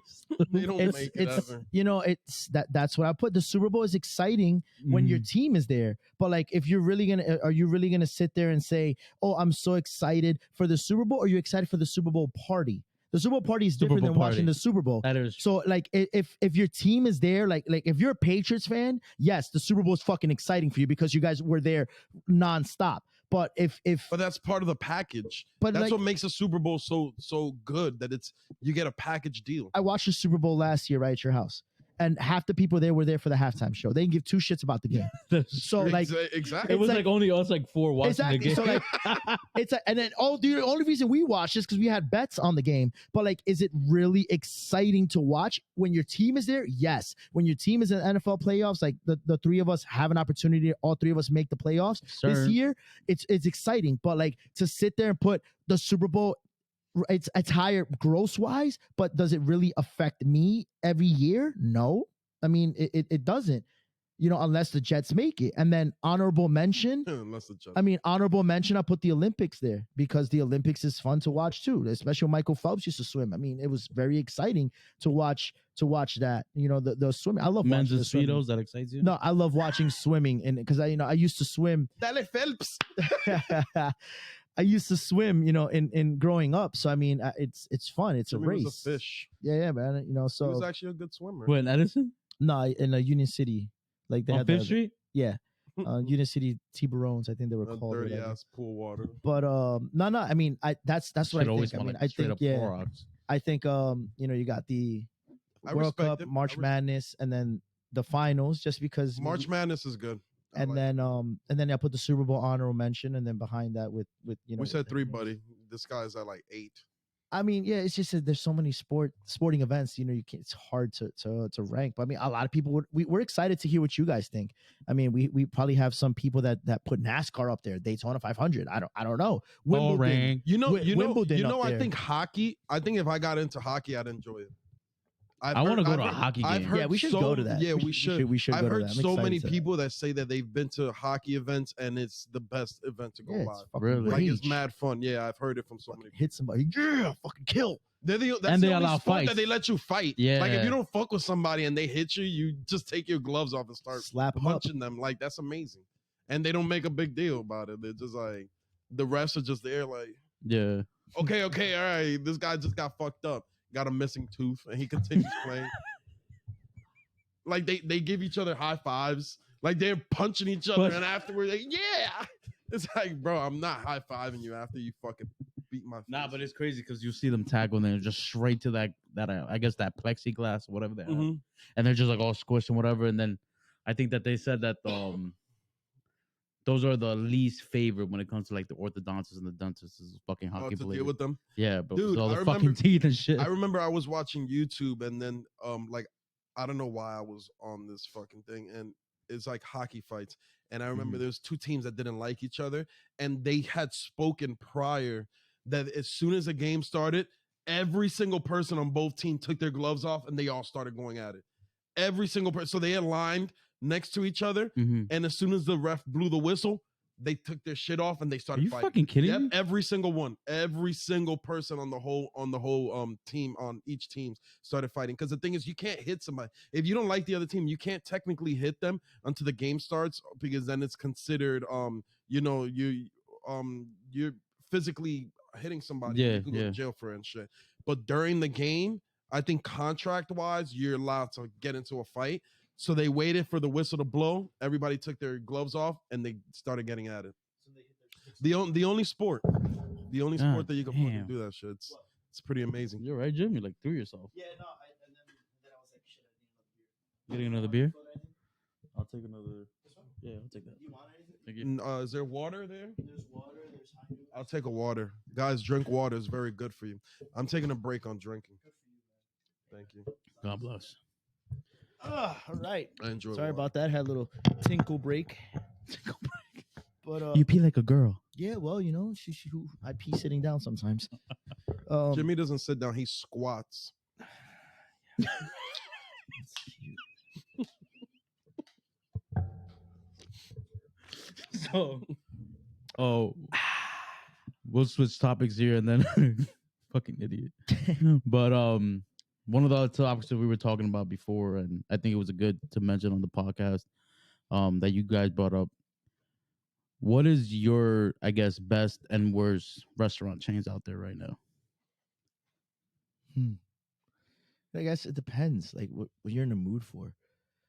they don't it's make it it's ever. it's that's what I put. The Super Bowl is exciting when your team is there, but like if you're really gonna are you really gonna sit there and say, oh, I'm so excited for the Super Bowl, or are you excited for the Super Bowl party? The Super Bowl party is Super different Bowl than watching party. the Super Bowl. That is So like if your team is there, like if you're a Patriots fan, yes, the Super Bowl is fucking exciting for you because you guys were there nonstop. But But that's part of the package. But That's like- what makes a Super Bowl so good, that you get a package deal. I watched the Super Bowl last year right at your house, and half the people there were there for the halftime show. They didn't give 2 shits about the game. So like Exactly. it was it's like only us like 4 watching exactly. the game. So like and then the only reason we watched is because we had bets on the game. But like, is it really exciting to watch when your team is there? Yes. When your team is in NFL playoffs, like the 3 of us have an opportunity, all 3 of us make the playoffs this Sir. year. It's exciting. But like to sit there and put the Super Bowl, it's higher gross wise, but does it really affect me every year? No. I mean, it doesn't, unless the Jets make it. And then honorable mention, Unless the Jets. I mean, honorable mention, I put the Olympics there because the Olympics is fun to watch too, especially when Michael Phelps used to swim. I mean, it was very exciting to watch that, the swimming. I love Men's watching the swimming. speedos, that excites you? No, I love watching swimming, and because I used to swim. Dale Phelps. I used to swim, in growing up. So I mean, it's fun. It's Jimmy a race. was a fish. Yeah, man. He was So actually a good swimmer. What, in Edison? no, in Union City, like they On had Fifth Street? yeah, Union City Tiburones, I think they were A called. dirty whatever. ass pool water. But no. I mean, that's what Shit I always think. I smell mean, like I straight think up yeah. Clorox. I think you got the I World respect Cup, it. March Madness, and then the finals, just because March Madness is good. I like and then I put the Super Bowl honorable mention, and then behind that with we with said the 3, names. buddy. This guy's at like 8. I mean, yeah, it's just that there's so many sporting events. You can't, it's hard to rank. But I mean, a lot of people we're excited to hear what you guys think. I mean, we probably have some people that put NASCAR up there, Daytona 500. I don't know. Wimbledon. Wimbledon up I there. think hockey. I think if I got into hockey, I'd enjoy it. I want to go to a hockey game. Yeah, we should go to that. Yeah, we should. We should I've go to heard that. I'm so excited many to that. people that say that they've been to hockey events and it's the best event to go Yeah, it's live. fucking Really? Like it's rage. mad fun. Yeah, I've heard it from so many people. Hit somebody. Yeah, fucking kill. That's And the they only allow sport fights. that they let you fight. Yeah. Like if you don't fuck with somebody and they hit you, you just take your gloves off and start Slap 'em up. punching them. Like that's amazing. And they don't make a big deal about it. They're just like the refs are just there like, Yeah. okay, all right. This guy just got fucked up. Got a missing tooth and he continues playing. Like they give each other high fives. Like they're punching each other But- and afterwards, like, yeah. It's like, bro, I'm not high fiving you after you fucking beat my face. Nah, but it's crazy because you see them tackle and they're just straight to that I guess that plexiglass, whatever they have. Mhm. And they're just like all squished and whatever. And then I think that they said that those are the least favorite when it comes to like the orthodontists and the dentists is fucking Oh, hockey to players. deal with them. Yeah, but Dude, with all I the remember- fucking teeth and shit. I remember I was watching YouTube and then like I don't know why I was on this fucking thing and it's like hockey fights and I remember there's 2 teams that didn't like each other and they had spoken prior that as soon as the game started every single person on both teams took their gloves off and they all started going at it. Every single person, so they aligned next to each other Mhm. and as soon as the ref blew the whistle They took their shit off and they Are started you fighting. fucking kidding Yep, me? every single one, every single person on the whole team, on each team started fighting. Because the thing is, you can't hit somebody if you don't like the other team. You can't technically hit them until the game starts, because then it's considered you're physically hitting somebody and Yeah, you can go to yeah. jail for it and shit. But during the game, I think contract wise, you're allowed to get into a fight. So they waited for the whistle to blow. Everybody took their gloves off and they started getting at it. The only sport, God that you can fucking damn. do that shit. It's pretty amazing. You're right, Jim. You like threw yourself. Yeah, no, and then I was like, shit, I Getting another beer? I'll take another. Yeah, I'll take that. You want anything? Thank you. Is there water there? There's water. There's honey. I'll take a water. Guys, drink water. It's very good for you. I'm taking a break on drinking. Thank you. God bless. All right. I enjoy. Sorry water. about that. Had a little tinkle break. But You pee like a girl. yeah, well, you know, I pee sitting down sometimes. Jimmy doesn't sit down; he squats. So, oh, we'll switch topics here and then fucking idiot. But one of the other topics that we were talking about before, and I think it was a good to mention on the podcast, that you guys brought up. What is your, I guess, best and worst restaurant chains out there right now? I guess it depends, like what you're in the mood for.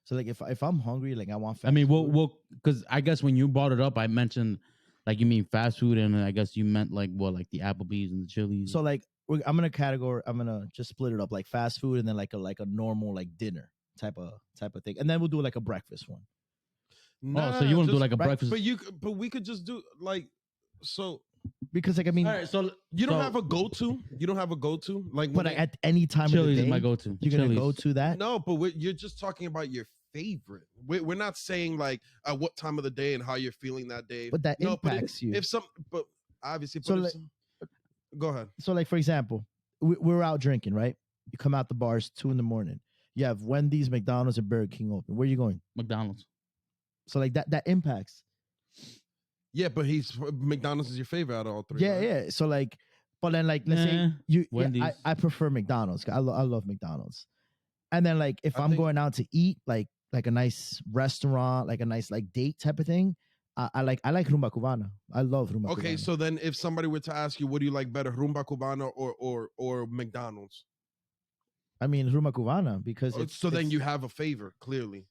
So, like, if I'm hungry, like I want. I mean, food. well, because I guess when you brought it up, I mentioned like you mean fast food, and I guess you meant like what, like the Applebee's and the Chili's. So, like, I'm gonna just split it up, like fast food, and then like a normal like dinner type of thing, and then we'll do like a breakfast one. Nah, so you want to do just like a breakfast? but we could just do like so. Because, like, I mean, All right, so You don't have a go-to. You don't have a go-to. Like, but when at any time of Chili's the is day, my go-to. you're gonna Chili's. go to that. no, but you're just talking about your favorite. We're not saying like at what time of the day and how you're feeling that day. But that No, impacts you. If some, but obviously, So, but if like- some- go ahead. So, like, for example, we're out drinking, right? You come out the bars 2 a.m. You have Wendy's, McDonald's, and Burger King open. Where are you going? McDonald's. So, like, that impacts. Yeah, but McDonald's is your favorite out of all three. Yeah, right? yeah. So, like, but then, like, let's say Wendy's. I prefer McDonald's. I love McDonald's. And then, like, if I I'm think- going out to eat, like a nice restaurant, like a nice like date type of thing, I like rumba cubana. I love rumba. Okay, cubana. so then if somebody were to ask you, what do you like better, rumba cubana or McDonald's? I mean rumba cubana because it's So then it's- you have a favor, clearly,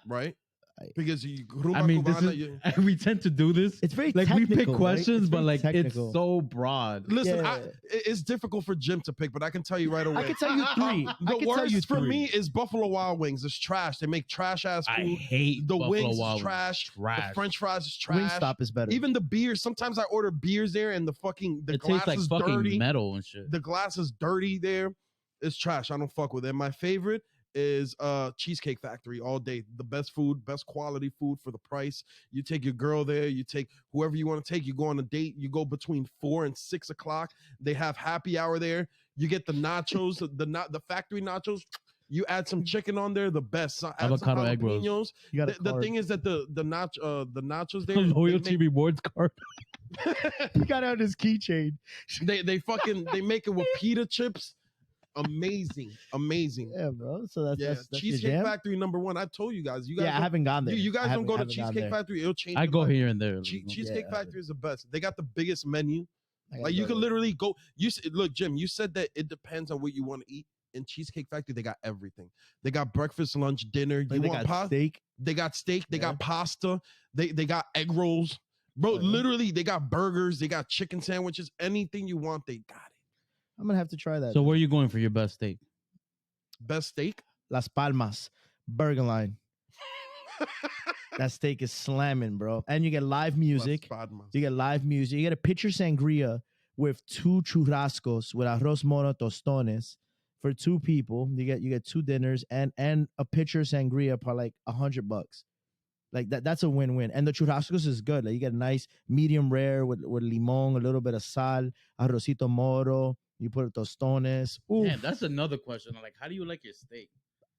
right? Because rumba I mean, this cubana. is, we tend to do this. it's very Like we pick technical, right? questions, It's but very like technical. it's so broad. Listen, Yeah. it's difficult for Jim to pick, but I can tell you right away. I can tell you three. I The can tell you worst for three. me is Buffalo Wild Wings. It's trash. They make trash ass I food. hate The Buffalo wings Wild is Wings. trash. Trash. The French fries is trash. Wingstop is better. Even the beers. Sometimes I order beers there, and the It glass tastes like is fucking dirty. metal and shit. The glass is dirty there. It's trash. I don't fuck with it. My favorite is Cheesecake Factory all day. The best food, best quality food for the price. You take your girl there, you take whoever you want to take, you go on a date, you go between 4 and 6 o'clock. They have happy hour there. You get the nachos, the factory nachos. You add some chicken on there, the best. Add some Avocado egg rolls. jalapenos. you got The thing is that the nachos there, Loyalty rewards card. you got it on his keychain. they make it with pita chips. Amazing. Yeah, bro. So that's Yeah, that's your Cheesecake jam? Factory #1. I told you guys. You guys, Yeah, I haven't gone there. you guys I don't go to haven't gone Cheesecake there. Factory. It'll change. I your go life. here and there. Cheesecake Yeah. Factory is the best. They got the biggest menu. I gotta Like you go can there. literally go. Look, Jim. You said that it depends on what you want to eat. In Cheesecake Factory, they got everything. They got breakfast, lunch, dinner. Like, You they want got pasta? steak. They got steak. They Yeah. got pasta. They got egg rolls, bro. Oh, yeah. Literally, they got burgers. They got chicken sandwiches. Anything you want, they got it. I'm gonna have to try that. So where are you going for your best steak? Best steak. Las Palmas, Burger Line. That steak is slamming, bro. And you get live music. Las Palmas. You get live music. You get a pitcher sangria with 2 churrascos with arroz moro tostones for 2 people. You get 2 dinners and a pitcher sangria for like $100. Like that's a win-win. And the churrascos is good. Like you get a nice medium rare with limon, a little bit of sal, arrocito moro. You put tostones. Ooh, Man, that's another question. Like, how do you like your steak?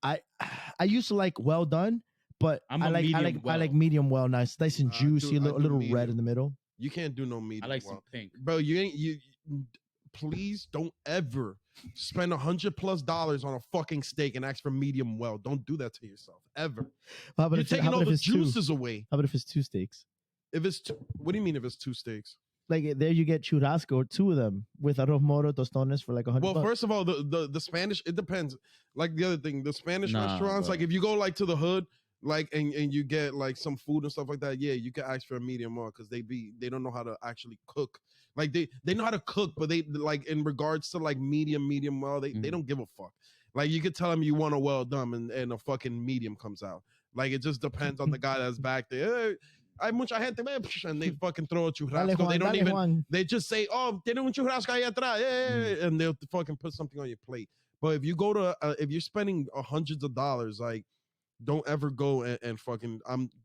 I used to like well done, but I'm I a like medium I like well. medium well, nice and juicy, I a do little red in medium. the middle. You can't do no I medium like some well, pink. bro. You ain't you. Please don't ever spend $100+ on a fucking steak and ask for medium well. Don't do that to yourself ever. How about You're if taking all if the it's two? juices away. How about if it's two steaks? If it's what do you mean if it's two steaks? Like there you get churrasco, two of them with arroz moro tostones for like $100. Well, first of all, the Spanish, it depends. Like the other thing, the Spanish Nah, restaurants, bro. like if you go like to the hood, like and you get like some food and stuff like that, yeah, you can ask for a medium well because they don't know how to actually cook. Like they know how to cook, but they like in regards to like medium well, they don't give a fuck. Like you could tell them you want a well done and a fucking medium comes out. Like it just depends on the guy that's back there. Hey, hay mucha gente, man, and they fucking throw a Dale churrasco. They Juan, don't dale even. Juan. They just say, "Oh, tiene un churrasco ahí atrás," and they'll fucking put something on your plate. But if you go to, if you're spending hundreds of dollars, like, don't ever go and fucking.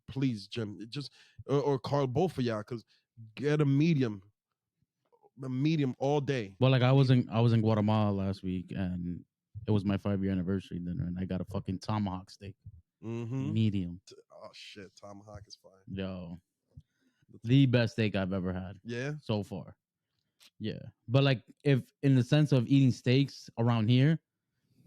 Please, Jim, just or Carl, both of y'all, because get a medium all day. Well, like Medium. I was in Guatemala last week, and it was my 5-year anniversary dinner, and I got a fucking tomahawk steak, Mm-hmm. medium. Oh shit, tomahawk is fine. Yo, the best steak I've ever had. Yeah. So far. Yeah, but like if in the sense of eating steaks around here,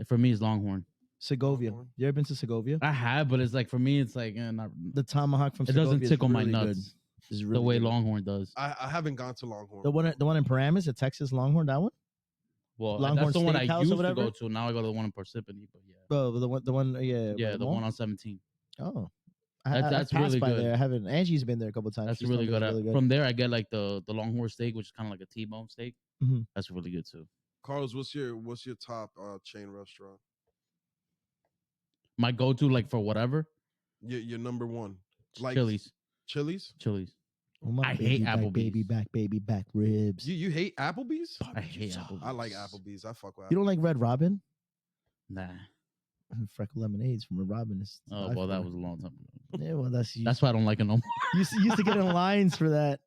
for me it's Longhorn. Segovia. Longhorn. You ever been to Segovia? I have, but it's like for me, it's like not. The tomahawk from It Segovia doesn't tickle is my really good. nuts Is the really way good. Longhorn does. I haven't gone to Longhorn. The one in Paramus, the Texas Longhorn, that one. Well, Longhorn that's the one I Steakhouse or used to whatever? go to. Now I go to the one in Parsippany, but yeah, Oh, the one, yeah, yeah, by the mall? one on 17. Oh, That's I passed really by good. there. I haven't. Angie's been there a couple times. That's She's really told me good. it's really From there, I get like the Longhorn steak, which is kind of like a T-bone steak. Mhm. That's really good too. Carlos, what's your top chain restaurant? My go-to, like for whatever, Your number one, like Chili's. Chili's. Chili's. Oh my I baby hate back, baby Applebee's. baby back ribs. You hate Applebee's? I hate Applebee's. I like Applebee's. I fuck with. You don't like Red Robin? Nah. Freckle lemonades from Red Robin is. to Oh die well, that for. was a long time ago. Yeah, well, That's why I don't like it no more. you used to get in lines for that.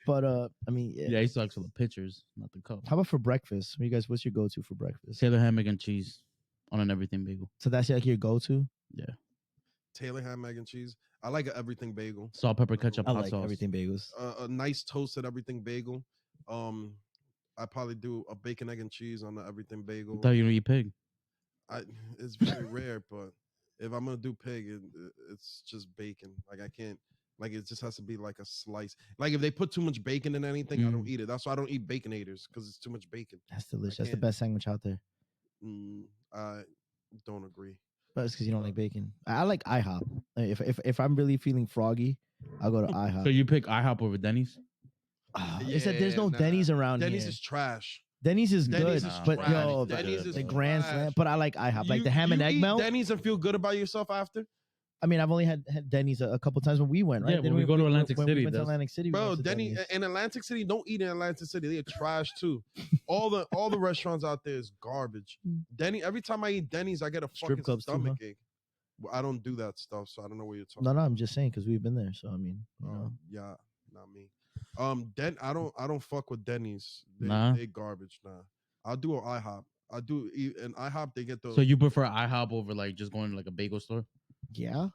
But I mean, Yeah, I used to like for the pictures, not the cup. How about for breakfast? What you guys? What's your go-to for breakfast? Taylor ham, egg, and cheese on an everything bagel. So that's like your go-to. Yeah. Taylor ham, egg, and cheese. I like an everything bagel. Salt, pepper, ketchup, I hot like sauce. everything bagels. A nice toasted everything bagel. I probably do a bacon, egg, and cheese on the everything I bagel. thought you don't eat pig. It's very rare, but if I'm gonna do pig, it's just bacon. Like I can't. Like it just has to be like a slice. Like if they put too much bacon in anything, I don't eat it. That's why I don't eat baconators because it's too much bacon. That's delicious. That's the best sandwich out there. I don't agree. But it's because you don't like bacon. I like IHOP. If I'm really feeling froggy, I'll go to IHOP. So you pick IHOP over Denny's? They said there's no Denny's around Denny's here. is trash. Denny's is Denny's good, is but trash. yo, Denny's is the Grand trash. Slam. But I like IHOP, like the ham and egg eat melt. Denny's and feel good about yourself after. I mean, I've only had Denny's a couple times when we went, right? Yeah, when we go to Atlantic when City, we went to that's- Atlantic City, we Bro, went to Denny Denny's. in Atlantic City, don't eat in Atlantic City. They're trash too. all the restaurants out there is garbage. Denny, every time I eat Denny's, I get a Strip fucking clubs too, stomach ache. Well, I don't do that stuff, so I don't know what you're talking. No, I'm just saying because we've been there. So I mean, you know. Yeah, not me. I don't fuck with Denny's. Nah. They garbage. Nah, I'll do an IHOP. I do an IHOP. They get the. So you prefer IHOP over like just going to like a bagel store? Yeah,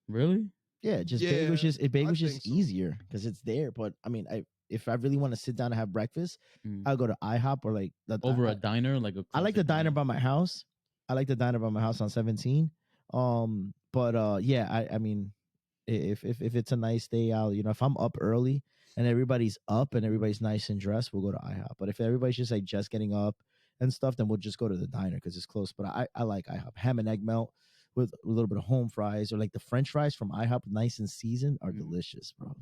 Really? yeah, just Yeah, bagels. Bagels think just so. easier because it's there. But I mean, if I really want to sit down and have breakfast, Mm. I'll go to IHOP or like Over a diner, like a. I like the classic diner by my house. I like the diner by my house on 17. But yeah, I mean, if it's a nice day out, you know, if I'm up early and everybody's up and everybody's nice and dressed, we'll go to IHOP. But if everybody's just like just getting up and stuff, then we'll just go to the diner because it's close. But I like IHOP. Ham and egg melt with a little bit of home fries or like the French fries from IHOP, nice and seasoned, are delicious, bro.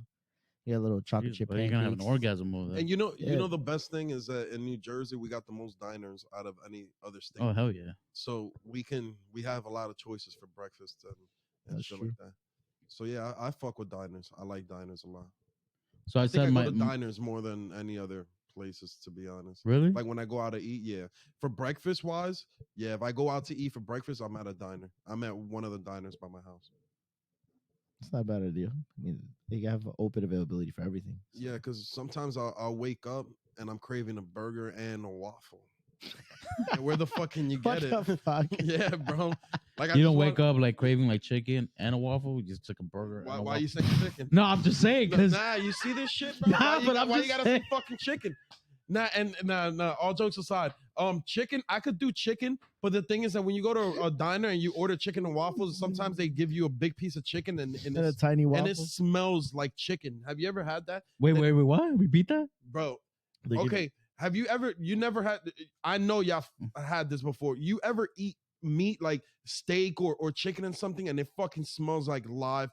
You got a little chocolate chip You're gonna have an pancakes. orgasm over that. And you know Yeah. the best thing is that in New Jersey we got the most diners out of any other state. Oh hell yeah! So we have a lot of choices for breakfast and That's shit true. like that. So yeah, I fuck with diners. I like diners a lot. So I I think I said go my to diners more than any other places, to be honest. really. Like when I go out to eat, yeah. For breakfast wise, yeah. If I go out to eat for breakfast, I'm at a diner. I'm at one of the diners by my house. It's not a bad idea. I mean, they have open availability for everything. So. Yeah, because sometimes I'll wake up and I'm craving a burger and a waffle. And where the fuck can you What get the it? fuck? Yeah, bro. Like I You just don't wake want. up like craving like chicken and a waffle. You just took a burger and a Why waffle. you saying chicken? No, I'm just saying because Nah, you see this shit, bro? Nah, but I'm Why you just gotta saying. say fucking chicken? Nah. All jokes aside, chicken. I could do chicken, but the thing is that when you go to a diner and you order chicken and waffles, sometimes they give you a big piece of chicken And a tiny waffle. and it smells like chicken. Have you ever had that? Wait, what? Repeat that? Bro. They give Okay. Have you ever? You never had? I know y'all had this before. You ever eat meat like steak or chicken and something, and it fucking smells like live?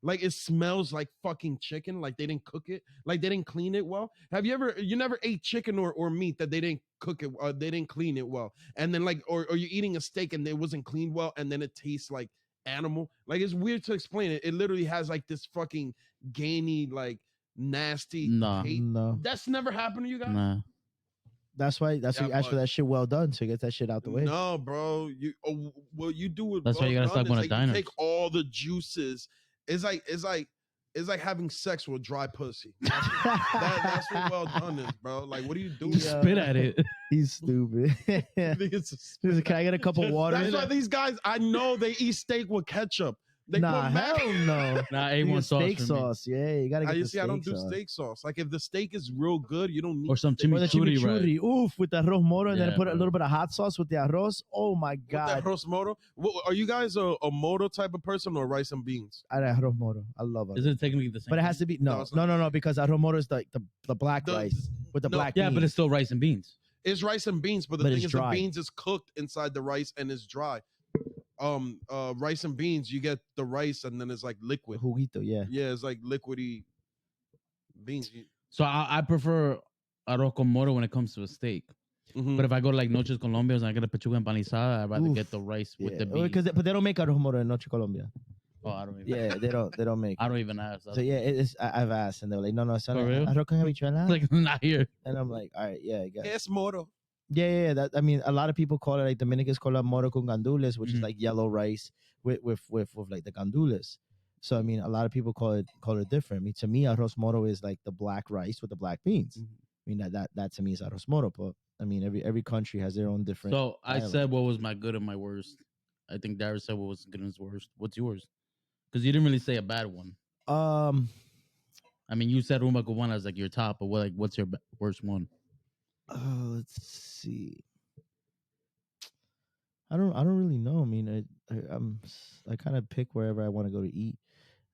Like it smells like fucking chicken, like they didn't cook it, like they didn't clean it well. Have you ever? You never ate chicken or meat that they didn't cook it, they didn't clean it well, and then like, or you're eating a steak and it wasn't cleaned well, and then it tastes like animal. Like it's weird to explain it. It literally has like this fucking gamey, like nasty. Nah. No. That's never happened to you guys. Nah. That's why you ask for that shit well done, so you get that shit out the way. No, bro. What you do with That's why well you gotta done stop going is to like you diners. take all the juices. It's like having sex with dry pussy. That's what well done is, bro. Like, what are you doing? You spit at it. He's stupid. Can I get a cup of water? That's why these guys, I know they eat steak with ketchup. They Nah, put mac- hell no. Nah, You A1 get sauce steak for me. sauce. Yeah, you gotta get You the see, steak I don't do sauce. steak sauce. Like, if the steak is real good, you don't need Or some steak. Or the chimichurri, right? chimichurri. Oof, with the arroz moro, and then Yeah, put a bro. little bit of hot sauce with the arroz. Oh my With god. that arroz moro. Are you guys a moro type of person or rice and beans? I like arroz moro. I love it. Is it technically the same? But it has to be No, no, it's not. no, because arroz moro is like the black The- rice with the no, black. Yeah, beans. but it's still rice and beans. It's rice and beans, but the But thing it's is, dry. the beans is cooked inside the rice and it's dry. Rice and beans, you get the rice and then it's like liquid. juguito. Yeah. Yeah, it's like liquidy beans. So I prefer arroz con moro when it comes to a steak. Mhm. But if I go to like Noches Colombia's and I get a pechuga empanizada, I'd rather Oof. get the rice with Yeah. the beans. But they don't make arroz moro in Noche Colombia. Oh, I don't even. Yeah, they don't make. I don't even ask. So yeah, I've asked and they're like, no, son, For real? arroz con habichuela. Like not here. And I'm like, all right, yeah, I guess. Es moro. Yeah. That, I mean, a lot of people call it like Dominicans call it moro con gandules, which is Mhm. like yellow rice with like the gandules. So I mean, a lot of people call it different. I mean, to me, arroz moro is like the black rice with the black beans. Mhm. I mean that to me is arroz moro. But I mean, every country has their own different. So I dialect. said what was my good and my worst. I think Darius said what was good and his worst. What's yours? Because you didn't really say a bad one. I mean, you said rumba cubana as like your top, but what's your worst one? Let's see. I don't really know. I mean, I kind of pick wherever I want to go to eat.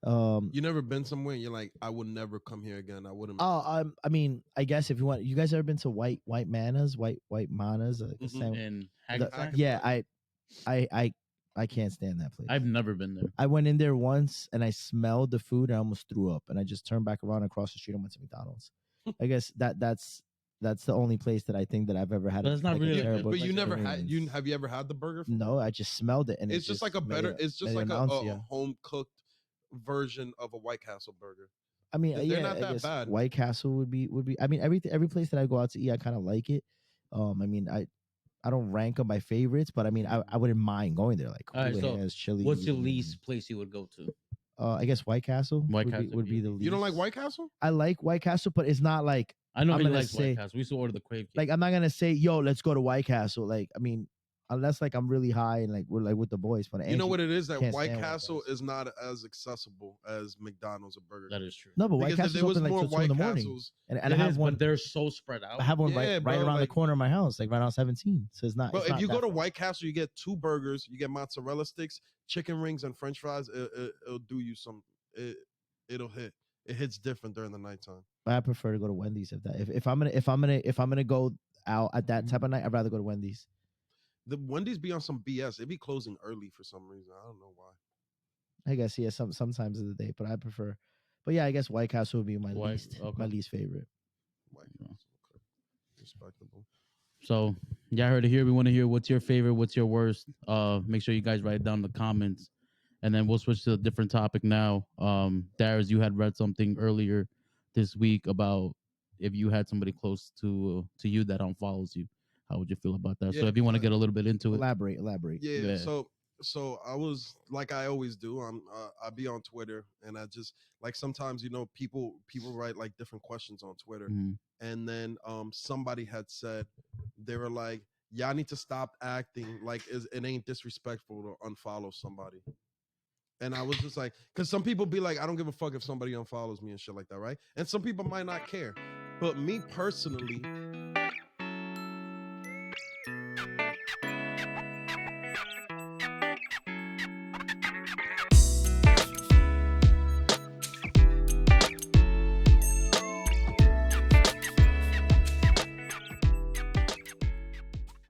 You never been somewhere and you're like, I would never come here again. I wouldn't. I mean, I guess if you want, you guys ever been to white manas, white manas? Like And yeah, I can't stand that place. I've never been there. I went in there once and I smelled the food and I almost threw up, and I just turned back around across the street and went to McDonald's. I guess that's the only place that I think that I've ever had. But it's not really- terrible But you never experience. had. Have you ever had the burger? No, I just smelled it, and It's just like a better. It's just like a home cooked version of a White Castle burger. I mean, They're yeah, not I that guess bad. White Castle would be. I mean, every place that I go out to eat, I kind of like it. I mean, I don't rank them my favorites, but I mean, I wouldn't mind going there. Like, All right, so Houlihan's, Chili's. What's your least place you would go to? I guess White Castle. White would Castle, be the least. You don't like White Castle? I like White Castle, but it's not like I know I'm he gonna likes say- White Castle. We used to order the crave cake. like I'm not gonna say, yo, let's go to White Castle. Like, I mean, unless like I'm really high and like we're like with the boys. But You know what it is? That can't White stand White Castle Castle. is not as accessible as McDonald's or Burger that King. is true. No, but White Because if Castle's there was open like more till 2 in White the morning, Castles, and It I have is, one. but they're so spread out. I have one Yeah, right bro, around the like- corner of my house, like right on 17. So it's not. But it's if not you that go to far. White Castle, you get 2 burgers, you get mozzarella sticks, chicken rings, and French fries. It'll do you some. It'll hit. It hits different during the nighttime. But I prefer to go to Wendy's if I'm gonna go out at that type of night, I'd rather go to Wendy's. The Wendy's be on some BS. It be closing early for some reason. I don't know why. I guess yeah, sometimes of the day, but I prefer. But yeah, I guess White Castle would be my Okay. least favorite. White Yeah. Castle, okay. Respectable. So yeah, I heard it here. We want to hear what's your favorite, what's your worst. Make sure you guys write it down in the comments, and then we'll switch to a different topic now. Darius, you had read something earlier this week about if you had somebody close to you that unfollows you. How would you feel about that? So Yeah, if you want to get a little bit into it, Elaborate. Yeah. Yeah. So I was like I always do. I be on Twitter, and I just like sometimes people write like different questions on Twitter, Mhm. and then somebody had said they were like, y'all need to stop acting like it ain't disrespectful to unfollow somebody. And I was just like, because some people be like, I don't give a fuck if somebody unfollows me and shit like that, right? And some people might not care. But me personally,